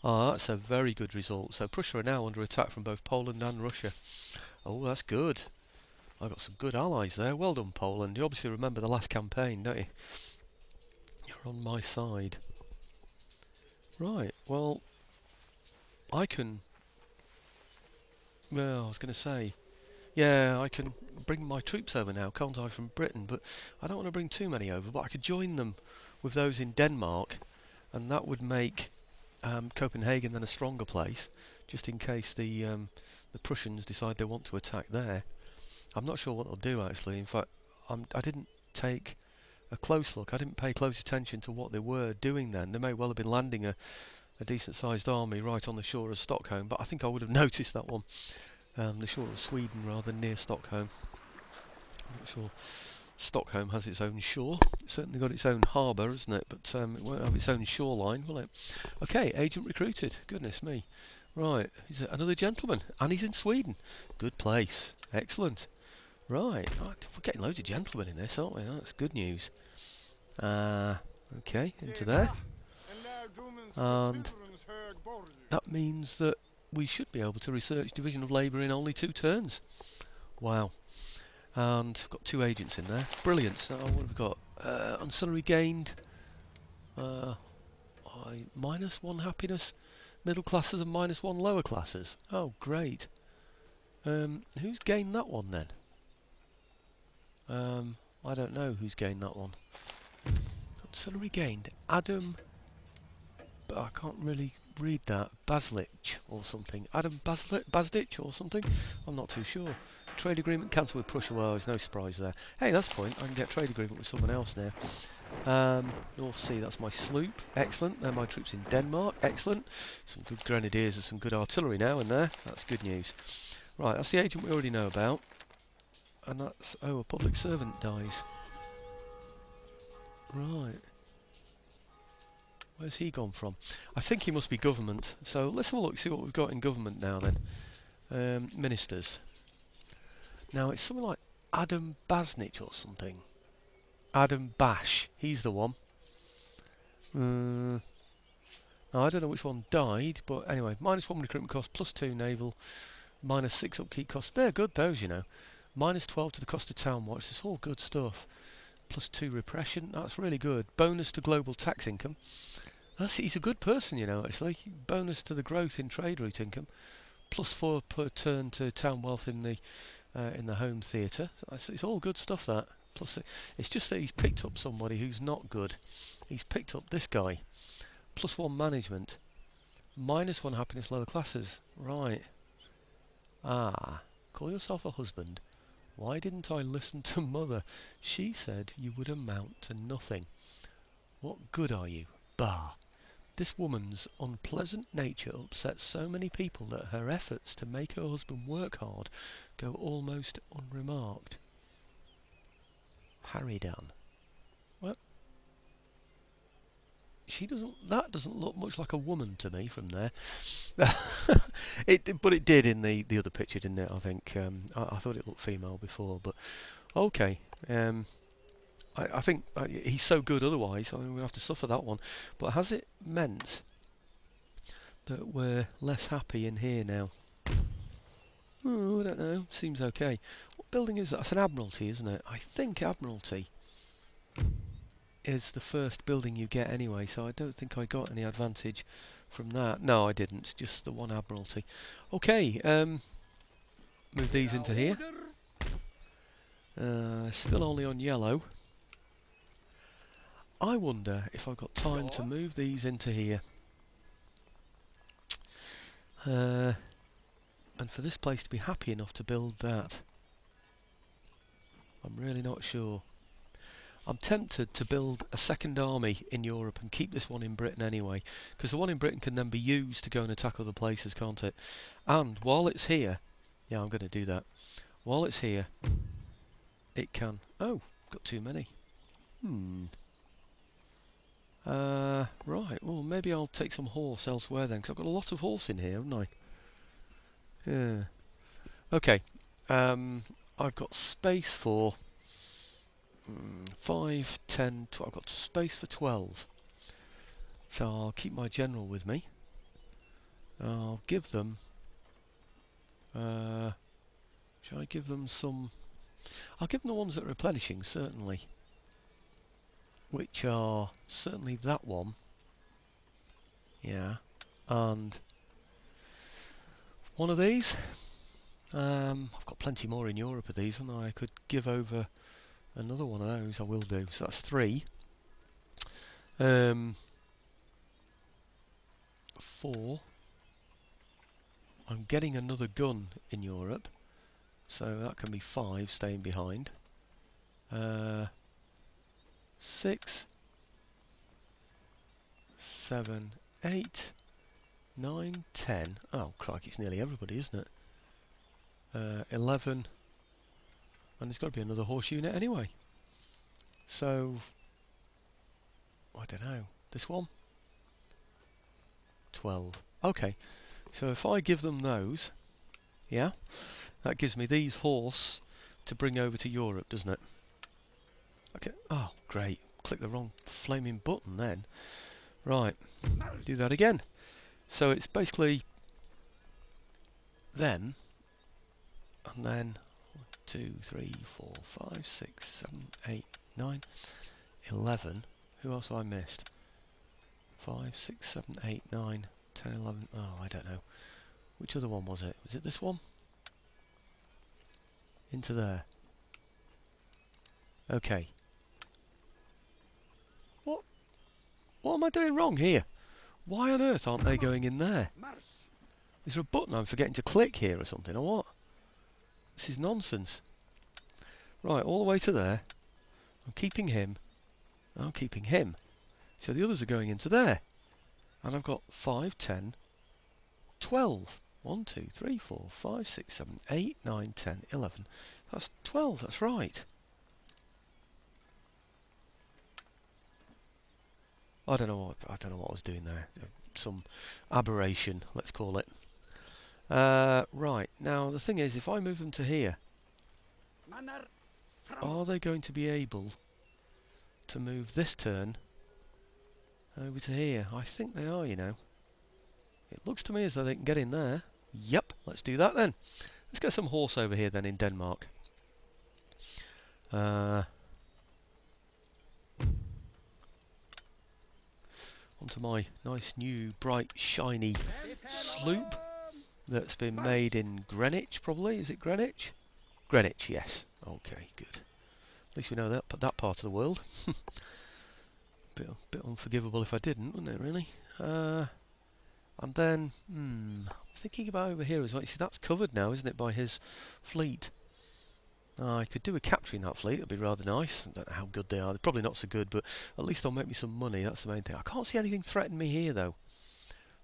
Ah, that's a very good result. So Prussia are now under attack from both Poland and Russia. Oh, that's good. I've got some good allies there. Well done, Poland. You obviously remember the last campaign, don't you? You're on my side. Right, well, I can... Well, I was going to say... Yeah, I can bring my troops over now, can't I, from Britain? But I don't want to bring too many over, but I could join them with those in Denmark, and that would make... Copenhagen then a stronger place, just in case the Prussians decide they want to attack there. I'm not sure what I'll do actually. In fact, I didn't take a close look. I didn't pay close attention to what they were doing then. They may well have been landing a decent sized army right on the shore of Stockholm, but I think I would have noticed that one. The shore of Sweden rather than near Stockholm. I'm not sure Stockholm has its own shore. It's certainly got its own harbour, isn't it? But it won't have its own shoreline, will it? Okay, agent recruited. Goodness me. Right, he's another gentleman, and he's in Sweden. Good place. Excellent. Right, we're getting loads of gentlemen in this, aren't we? That's good news. Okay, into there. And that means that we should be able to research division of labour in only 2 turns. Wow. And I've got 2 agents in there. Brilliant. So what have we got? Ancillary gained. -1 happiness. Middle classes and -1 lower classes. Oh, great. Who's gained that one then? I don't know who's gained that one. Ancillary gained. Adam. But I can't really read that. Baslich or something. Adam Baslich or something? I'm not too sure. Trade agreement cancelled with Prussia. Well, there's no surprise there. Hey, that's the point. I can get trade agreement with someone else now. North Sea, that's my sloop. Excellent. They're my troops in Denmark. Excellent. Some good grenadiers and some good artillery now in there. That's good news. Right, that's the agent we already know about. And that's... oh, a public servant dies. Right. Where's he gone from? I think he must be government. So let's have a look, see what we've got in government now then. Ministers. Now it's something like Adam Basnich or something. Adam Bash. He's the one. Now I don't know which one died, but anyway, -1 recruitment cost, +2 naval, -6 upkeep cost. They're good, those, you know. -12 to the cost of town watch. It's all good stuff. +2 repression. That's really good. Bonus to global tax income. He's a good person, you know, actually. Bonus to the growth in trade route income. +4 per turn to town wealth in the home theatre. It's all good stuff, that. It's just that he's picked up somebody who's not good. He's picked up this guy. +1 management. -1 happiness lower classes. Right. Ah. Call yourself a husband. Why didn't I listen to mother? She said you would amount to nothing. What good are you? Bah. This woman's unpleasant nature upsets so many people that her efforts to make her husband work hard go almost unremarked. Harridan. What? That doesn't look much like a woman to me from there. But it did in the other picture, didn't it? I think I thought it looked female before, but okay. I think he's so good otherwise. I mean, we'll have to suffer that one. But has it meant that we're less happy in here now? Oh, I don't know. Seems okay. What building is that? That's an Admiralty, isn't it? I think Admiralty is the first building you get anyway, so I don't think I got any advantage from that. No, I didn't. Just the one Admiralty. Okay, move these into here. Still only on yellow. I wonder if I've got time to move these into here. And for this place to be happy enough to build that. I'm really not sure. I'm tempted to build a second army in Europe and keep this one in Britain anyway, because the one in Britain can then be used to go and attack other places, can't it? And while it's here, yeah, I'm going to do that. While it's here, it can... oh, got too many. Right, well, maybe I'll take some horse elsewhere then, because I've got a lot of horse in here, haven't I? Yeah. Okay, I've got space for 5, 10, 12. I've got space for 12. So I'll keep my general with me. I'll give them... shall I give them some... I'll give them the ones that are replenishing, certainly. Which are certainly that one. Yeah. And one of these. I've got plenty more in Europe of these, and I could give over another one of those. I will do. So that's 3. 4. I'm getting another gun in Europe, so that can be 5 staying behind. 6, 7, 8, 9, 10. Oh, crikey, it's nearly everybody, isn't it? 11. And there's got to be another horse unit anyway. So, I don't know. This one? 12. Okay. So if I give them those, yeah, that gives me these horse to bring over to Europe, doesn't it? Okay. Oh, great. Click the wrong flaming button then. Right. Do that again. So it's basically them, and then 1, 2, 3, 4, 5, 6, 7, 8, 9, 11. Who else have I missed? 5, 6, 7, 8, 9, 10, 11. Oh, I don't know. Which other one was it? Was it this one? Into there. Okay. What am I doing wrong here? Why on earth aren't they going in there? Is there a button I'm forgetting to click here or something, or what? This is nonsense. Right, all the way to there. I'm keeping him. I'm keeping him. So the others are going into there. And I've got 5, 10, 12. 1, 2, 3, 4, 5, 6, 7, 8, 9, 10, 11. That's 12, that's right. I don't know what I was doing there. Some aberration, let's call it. Right, now the thing is, if I move them to here, are they going to be able to move this turn over to here? I think they are, you know. It looks to me as though they can get in there. Yep, let's do that then. Let's get some horse over here then in Denmark. Onto my nice new bright shiny sloop that's been made in Greenwich, probably. Is it Greenwich? Greenwich, yes. Okay, good. At least we know that part of the world. bit unforgivable if I didn't, wouldn't it, really? And then, I'm thinking about over here as well. You see, that's covered now, isn't it, by his fleet? I could do with capturing that fleet. It'd be rather nice. I don't know how good they are. They're probably not so good, but at least they'll make me some money. That's the main thing. I can't see anything threaten me here, though.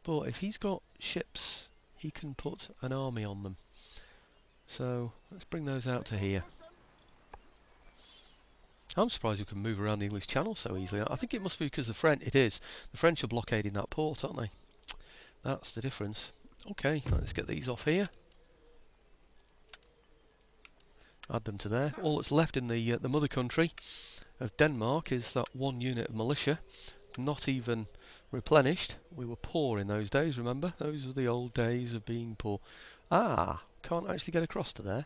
But if he's got ships, he can put an army on them. So let's bring those out to here. I'm surprised you can move around the English Channel so easily. I think it must be because the French are blockading that port, aren't they? That's the difference. Okay, let's get these off here. Add them to there. All that's left in the mother country of Denmark is that one unit of militia, not even replenished. We were poor in those days, remember? Those were the old days of being poor. Ah, can't actually get across to there.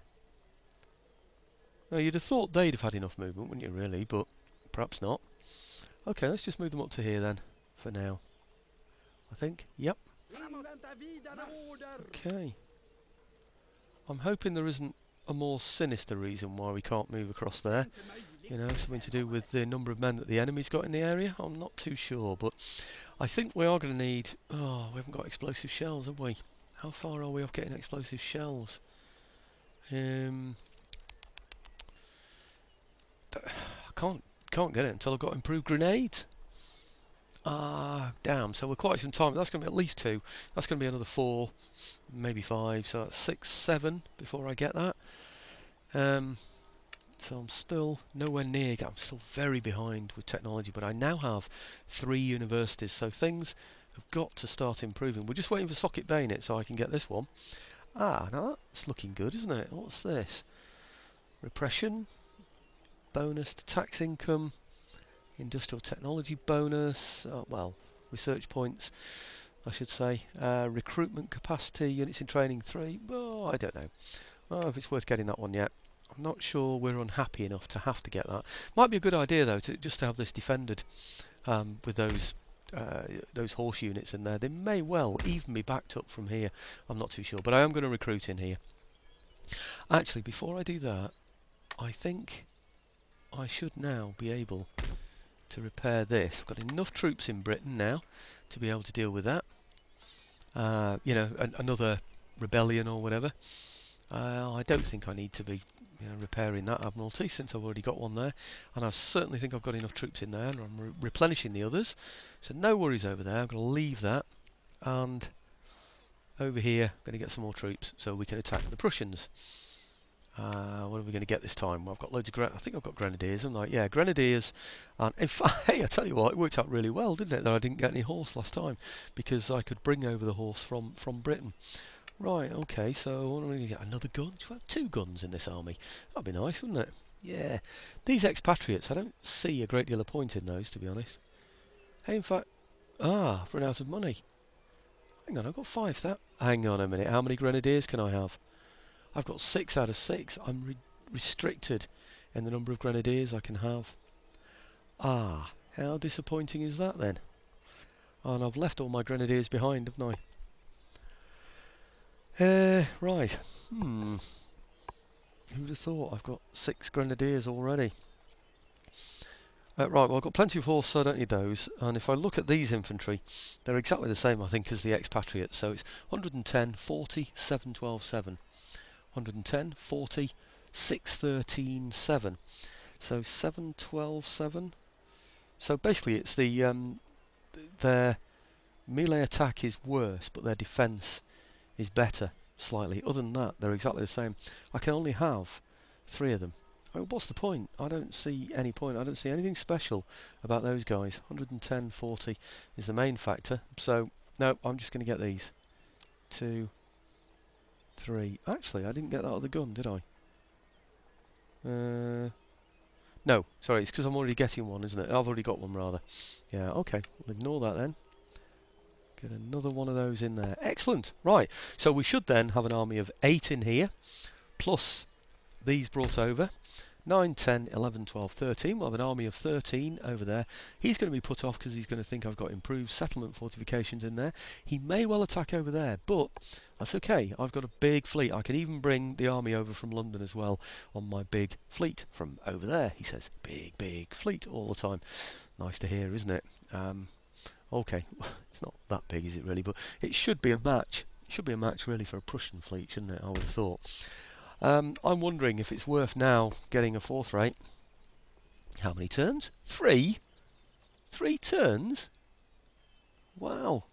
Now, you'd have thought they'd have had enough movement, wouldn't you, really? But perhaps not. Okay, let's just move them up to here then, for now. I think. Yep. Okay. I'm hoping there isn't a more sinister reason why we can't move across there. You know, something to do with the number of men that the enemy's got in the area. I'm not too sure, but I think we are going to need... Oh, we haven't got explosive shells, have we? How far are we off getting explosive shells? I can't get it until I've got improved grenades. Ah, damn. So we're quite some time. That's going to be at least 2. That's going to be another 4, maybe 5. So that's 6, 7 before I get that. So I'm still nowhere near. I'm still very behind with technology, but I now have 3 universities. So things have got to start improving. We're just waiting for socket bayonet so I can get this one. Ah, now that's looking good, isn't it? What's this? Repression, bonus to tax income. Industrial technology bonus, well, research points, I should say. Recruitment capacity, units in training 3. Oh, I don't know. I don't know if it's worth getting that one yet. I'm not sure we're unhappy enough to have to get that. Might be a good idea though, just to have this defended with those horse units in there. They may well even be backed up from here. I'm not too sure, but I am going to recruit in here. Actually, before I do that, I think I should now be able to repair this. I've got enough troops in Britain now to be able to deal with that. You know, another rebellion or whatever. I don't think I need to be repairing that Admiralty since I've already got one there, and I certainly think I've got enough troops in there, and I'm replenishing the others. So no worries over there. I'm going to leave that, and over here I'm going to get some more troops so we can attack the Prussians. What are we going to get this time? Well, I've got loads of I think I've got grenadiers. I'm like, yeah, grenadiers. And in fact, hey, I tell you what, it worked out really well, didn't it? That I didn't get any horse last time because I could bring over the horse from Britain. Right, okay. So what am I going to get? Another gun? Do you have 2 guns in this army? That'd be nice, wouldn't it? Yeah. These expatriates, I don't see a great deal of point in those, to be honest. Hey, in fact, I've run out of money. Hang on, I've got 5. Hang on a minute. How many grenadiers can I have? I've got 6 out of 6. I'm restricted in the number of grenadiers I can have. Ah, how disappointing is that then? And I've left all my grenadiers behind, haven't I? Right. Who would have thought? I've got 6 grenadiers already. Right, well I've got plenty of horse, so I don't need those. And if I look at these infantry, they're exactly the same, I think, as the expatriates. So it's 110, 40, 7, 12, 7. 110, 40, 6, 13, 7. So 7, 12, 7. So basically it's their melee attack is worse, but their defence is better, slightly. Other than that, they're exactly the same. I can only have 3 of them. Oh, what's the point? I don't see any point. I don't see anything special about those guys. 110, 40 is the main factor. So, no, I'm just going to get these. 2, 3. Actually, I didn't get that other gun, did I? No, sorry, it's because I'm already getting one, isn't it? I've already got one, rather. Yeah, okay, we'll ignore that then. Get another one of those in there. Excellent! Right, so we should then have an army of 8 in here, plus these brought over. 9, 10, 11, 12, 13. We'll have an army of 13 over there. He's going to be put off because he's going to think I've got improved settlement fortifications in there. He may well attack over there, but that's okay. I've got a big fleet. I can even bring the army over from London as well on my big fleet from over there. He says, big, big fleet all the time. Nice to hear, isn't it? Okay, it's not that big, is it really? But it should be a match. It should be a match really for a Prussian fleet, shouldn't it? I would have thought. I'm wondering if it's worth now getting a 4th rate. How many turns? 3? 3 turns? Wow.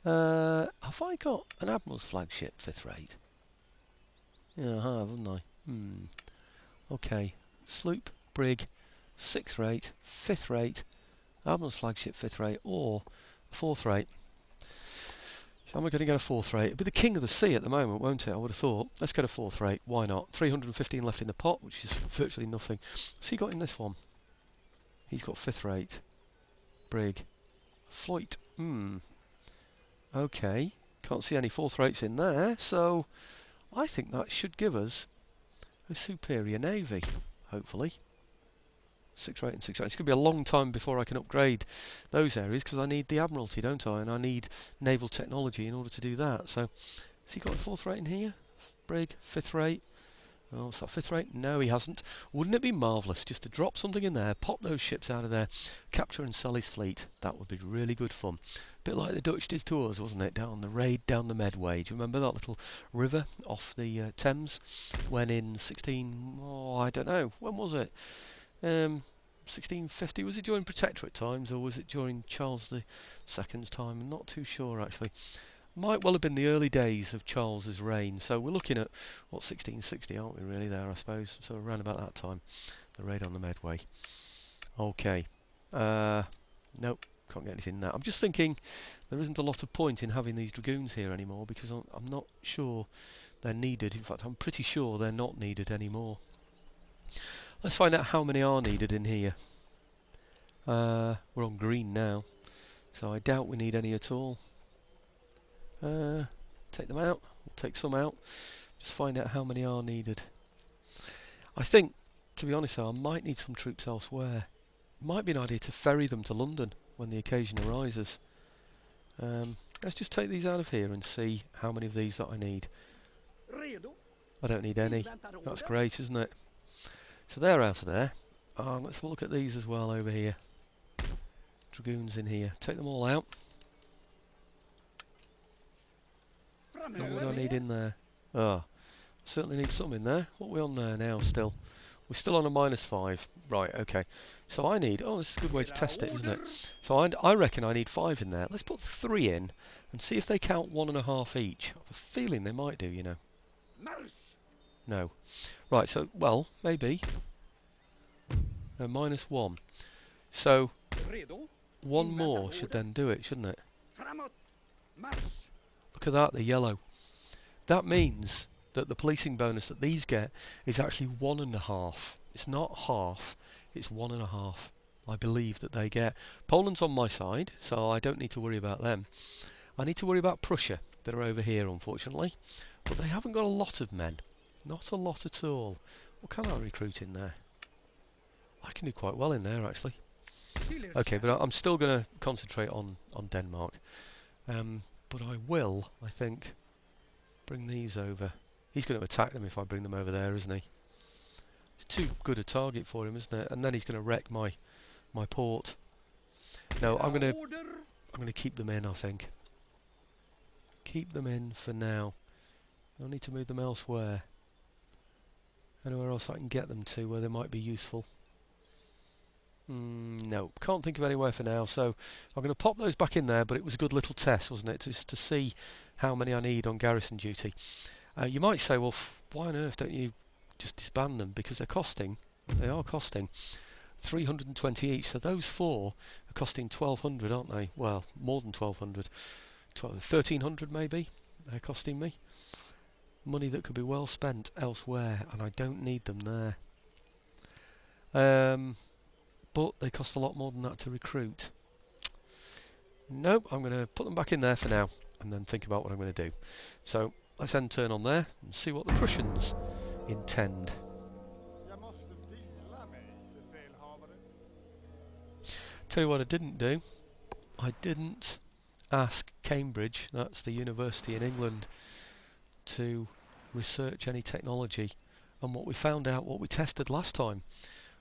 Have I got an Admiral's flagship 5th rate? Yeah, I have, haven't I? Okay. Sloop, brig, 6th rate, 5th rate, Admiral's flagship 5th rate, or a 4th rate. So am I going to get a 4th rate? It'll be the king of the sea at the moment, won't it? I would have thought. Let's get a 4th rate. Why not? 315 left in the pot, which is virtually nothing. What's he got in this one? He's got 5th rate. Brig. Floyd. Okay. Can't see any 4th rates in there, so I think that should give us a superior navy, hopefully. 6 rate and 6 rate. It's going to be a long time before I can upgrade those areas because I need the Admiralty, don't I? And I need naval technology in order to do that. So, has he got a 4th rate in here? Brig, 5th rate. Oh, what's that, 5th rate? No, he hasn't. Wouldn't it be marvellous just to drop something in there, pop those ships out of there, capture and sell his fleet? That would be really good fun. A bit like the Dutch did to us, wasn't it? Down the raid down the Medway. Do you remember that little river off the Thames? When in 16... oh, I don't know. When was it? 1650, was it during Protectorate times or was it during Charles II's time? I'm not too sure actually. Might well have been the early days of Charles's reign, so we're looking at, what, 1660, aren't we really there, I suppose? So around about that time, the raid on the Medway. Okay. Nope, can't get anything in that. I'm just thinking there isn't a lot of point in having these dragoons here anymore because I'm not sure they're needed. In fact, I'm pretty sure they're not needed anymore. Let's find out how many are needed in here. We're on green now, so I doubt we need any at all. Take them out. We'll take some out. Just find out how many are needed. I think, to be honest, I might need some troops elsewhere. It might be an idea to ferry them to London when the occasion arises. Let's just take these out of here and see how many of these that I need. I don't need any. That's great, isn't it? So they're out of there. Let's have a look at these as well over here. Dragoons in here. Take them all out. What do I need in there? Certainly need some in there. What are we on there now still? We're still on a -5. Right, okay. So I need... oh, this is a good way to test it, isn't it? So I reckon I need 5 in there. Let's put 3 in and see if they count 1.5 each. I have a feeling they might do, you know. No. Right, so, well, maybe. No, -1. So, 1 more should then do it, shouldn't it? Look at that, they're yellow. That means that the policing bonus that these get is actually 1.5. It's not half, it's 1.5. I believe that they get. Poland's on my side, so I don't need to worry about them. I need to worry about Prussia, that are over here, unfortunately. But they haven't got a lot of men. Not a lot at all. What can I recruit in there? I can do quite well in there, actually. Okay, but I'm still going to concentrate on Denmark. But I will, I think, bring these over. He's going to attack them if I bring them over there, isn't he? It's too good a target for him, isn't it? And then he's going to wreck my port. No, I'm going to keep them in, I think. Keep them in for now. I'll need to move them elsewhere. Anywhere else I can get them to where they might be useful. No, can't think of anywhere for now, so I'm going to pop those back in there, but it was a good little test, wasn't it, just to see how many I need on garrison duty. You might say, well, why on earth don't you just disband them? Because they are costing 320 each, so those 4 are costing 1,200, aren't they? Well, more than 1,200. 1,300 maybe they're costing me. Money that could be well spent elsewhere, and I don't need them there. But they cost a lot more than that to recruit. Nope, I'm going to put them back in there for now and then think about what I'm going to do. So let's end turn on there and see what the Prussians intend. Tell you what I didn't do. I didn't ask Cambridge, that's the university in England, to research any technology. And what we found out, what we tested last time,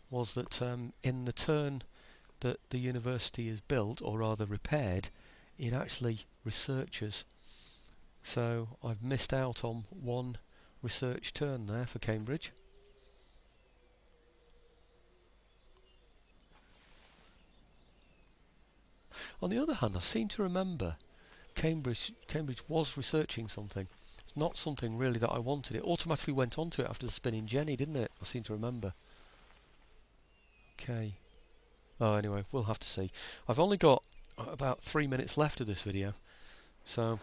was that in the turn that the university is built, or rather repaired, it actually researches. So I've missed out on 1 research turn there for Cambridge. On the other hand, I seem to remember Cambridge was researching something. It's not something really that I wanted. It automatically went onto it after the spinning Jenny, didn't it? I seem to remember. Okay. Oh, anyway, we'll have to see. I've only got about 3 minutes left of this video, so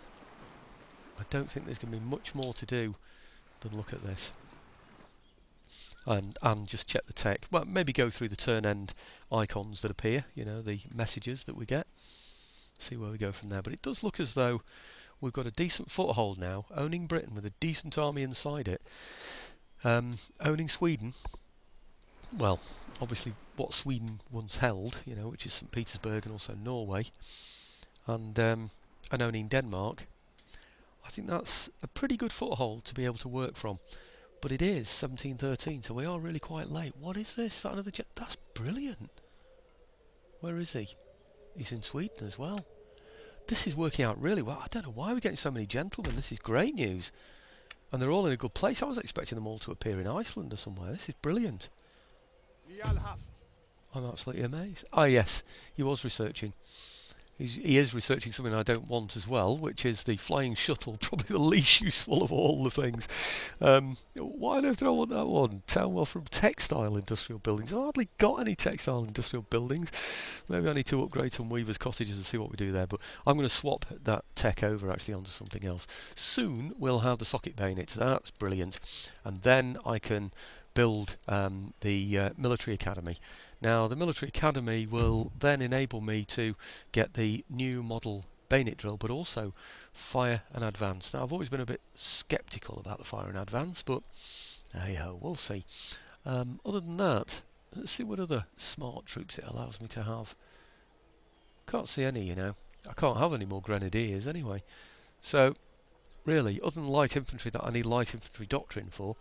I don't think there's going to be much more to do than look at this. And just check the tech. Well, maybe go through the turn end icons that appear, you know, the messages that we get. See where we go from there. But it does look as though we've got a decent foothold now, owning Britain with a decent army inside it. Owning Sweden, well, obviously what Sweden once held, you know, which is St. Petersburg and also Norway, and owning Denmark. I think that's a pretty good foothold to be able to work from. But it is 1713, so we are really quite late. What is this? Is that another that's brilliant. Where is he? He's in Sweden as well. This is working out really well. I don't know why we're getting so many gentlemen. This is great news. And they're all in a good place. I was expecting them all to appear in Iceland or somewhere. This is brilliant. I'm absolutely amazed. Ah, yes, he was researching. He is researching something I don't want as well, which is the flying shuttle, probably the least useful of all the things. Why on earth do I want that one? Town well from textile industrial buildings. I've hardly got any textile industrial buildings. Maybe I need to upgrade some weavers' cottages and see what we do there. But I'm going to swap that tech over actually onto something else. Soon we'll have the socket bayonets. That's brilliant. And then I can build the military academy. Now the military academy will then enable me to get the new model bayonet drill, but also fire and advance. Now I've always been a bit sceptical about the fire and advance, but hey ho, we'll see. Other than that, let's see what other smart troops it allows me to have. Can't see any, you know. I can't have any more grenadiers anyway. So really, other than light infantry that I need light infantry doctrine for,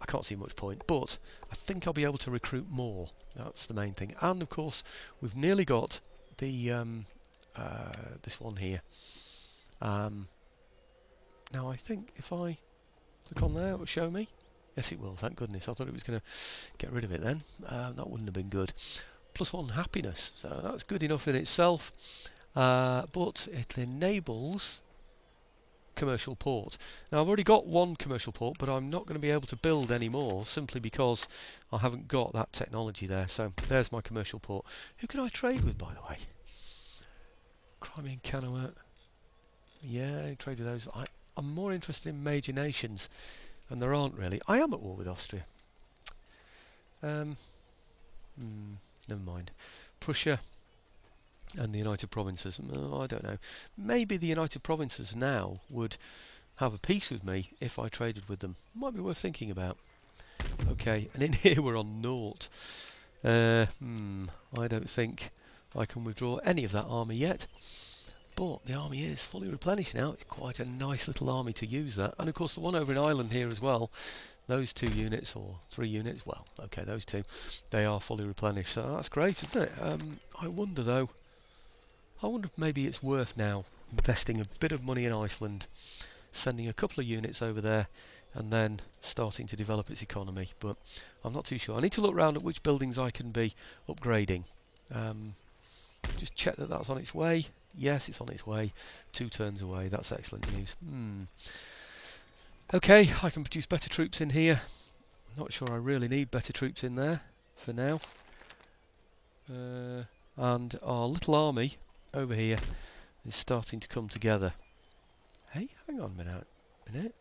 I can't see much point, but I think I'll be able to recruit more. That's the main thing. And of course, we've nearly got the this one here. Now I think if I click on there, it will show me. Yes, it will. Thank goodness. I thought it was going to get rid of it then. That wouldn't have been good. +1 happiness, so that's good enough in itself. But it enables commercial port. Now I've already got 1 commercial port, but I'm not going to be able to build any more simply because I haven't got that technology there. So there's my commercial port. Who can I trade with, by the way? Crimean Canoat. Yeah, trade with those. I'm more interested in major nations, and there aren't really. I am at war with Austria. Never mind. Prussia and the United Provinces. Oh, I don't know. Maybe the United Provinces now would have a peace with me if I traded with them. Might be worth thinking about. Okay, and in here we're on naught. I don't think I can withdraw any of that army yet. But the army is fully replenished now. It's quite a nice little army to use that. And of course the one over in Ireland here as well. those 2 units or 3 units, well, okay, those 2, they are fully replenished, so that's great, isn't it? I wonder though, if maybe it's worth now investing a bit of money in Iceland, sending a couple of units over there, and then starting to develop its economy, but I'm not too sure. I need to look around at which buildings I can be upgrading. Just check that that's on its way. Yes, it's on its way. 2 turns away. That's excellent news. Okay, I can produce better troops in here. Not sure I really need better troops in there for now. And our little army over here is starting to come together. Hey, hang on a minute.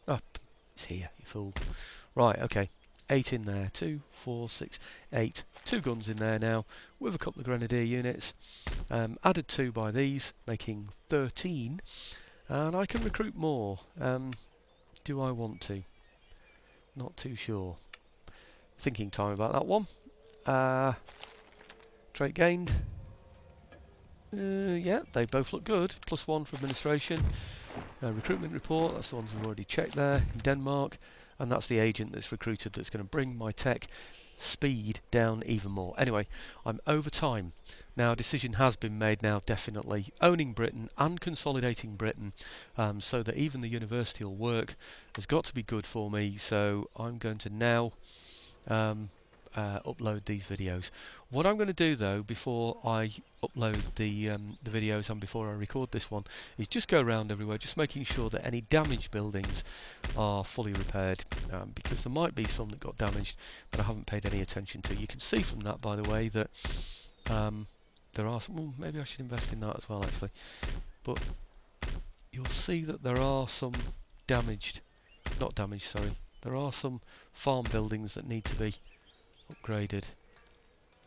Oh, it's here, you fool. Right, okay. 8 in there. 2, 4, 6, 8. 2 guns in there now, with a couple of grenadier units. Added 2 by these, making 13. And I can recruit more. Do I want to? Not too sure. Thinking time about that one. Trait gained. Yeah, they both look good. +1 for administration. Recruitment report, that's the ones we've already checked there in Denmark. And that's the agent that's recruited that's going to bring my tech speed down even more. Anyway, I'm over time. Now, a decision has been made now, definitely. Owning Britain and consolidating Britain so that even the university will work has got to be good for me. So I'm going to now upload these videos. What I'm going to do though, before I upload the videos and before I record this one, is just go around everywhere, just making sure that any damaged buildings are fully repaired, because there might be some that got damaged but I haven't paid any attention to. You can see from that, by the way, that there are some, well, maybe I should invest in that as well actually, but you'll see that there are some there are some farm buildings that need to be upgraded.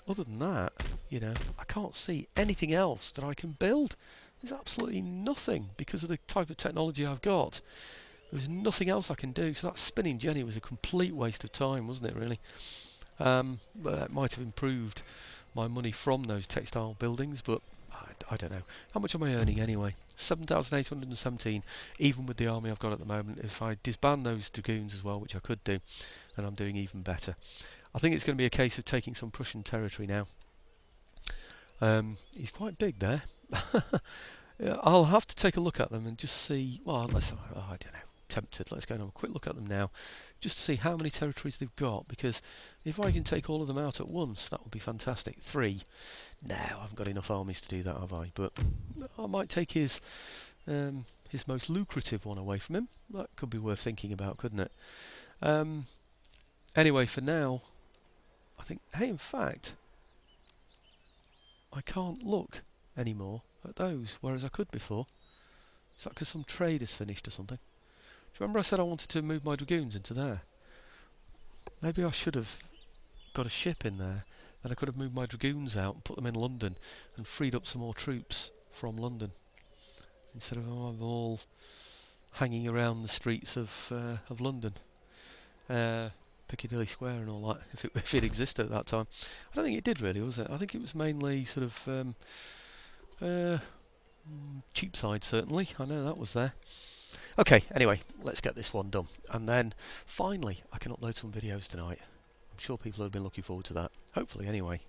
Other than that, you know, I can't see anything else that I can build. There's absolutely nothing because of the type of technology I've got. There's nothing else I can do, so that spinning jenny was a complete waste of time, wasn't it, really? But it might have improved my money from those textile buildings, but I don't know. How much am I earning anyway? 7,817, even with the army I've got at the moment. If I disband those dragoons as well, which I could do, then I'm doing even better. I think it's going to be a case of taking some Prussian territory now. He's quite big there. Yeah, I'll have to take a look at them and just see. Well, I don't know. Tempted. Let's go and have a quick look at them now, just to see how many territories they've got. Because if I can take all of them out at once, that would be fantastic. 3. No, I haven't got enough armies to do that, have I? But I might take his most lucrative one away from him. That could be worth thinking about, couldn't it? Anyway, for now, I think, hey, in fact, I can't look anymore at those, whereas I could before. Is that because some trade is finished or something? Do you remember I said I wanted to move my dragoons into there? Maybe I should have got a ship in there, and I could have moved my dragoons out and put them in London and freed up some more troops from London, instead of them all hanging around the streets of London. Piccadilly Square and all that, if it existed at that time. I don't think it did really, was it? I think it was mainly sort of Cheapside, certainly. I know that was there. Okay, anyway, let's get this one done, and then finally I can upload some videos tonight. I'm sure people have been looking forward to that, hopefully anyway.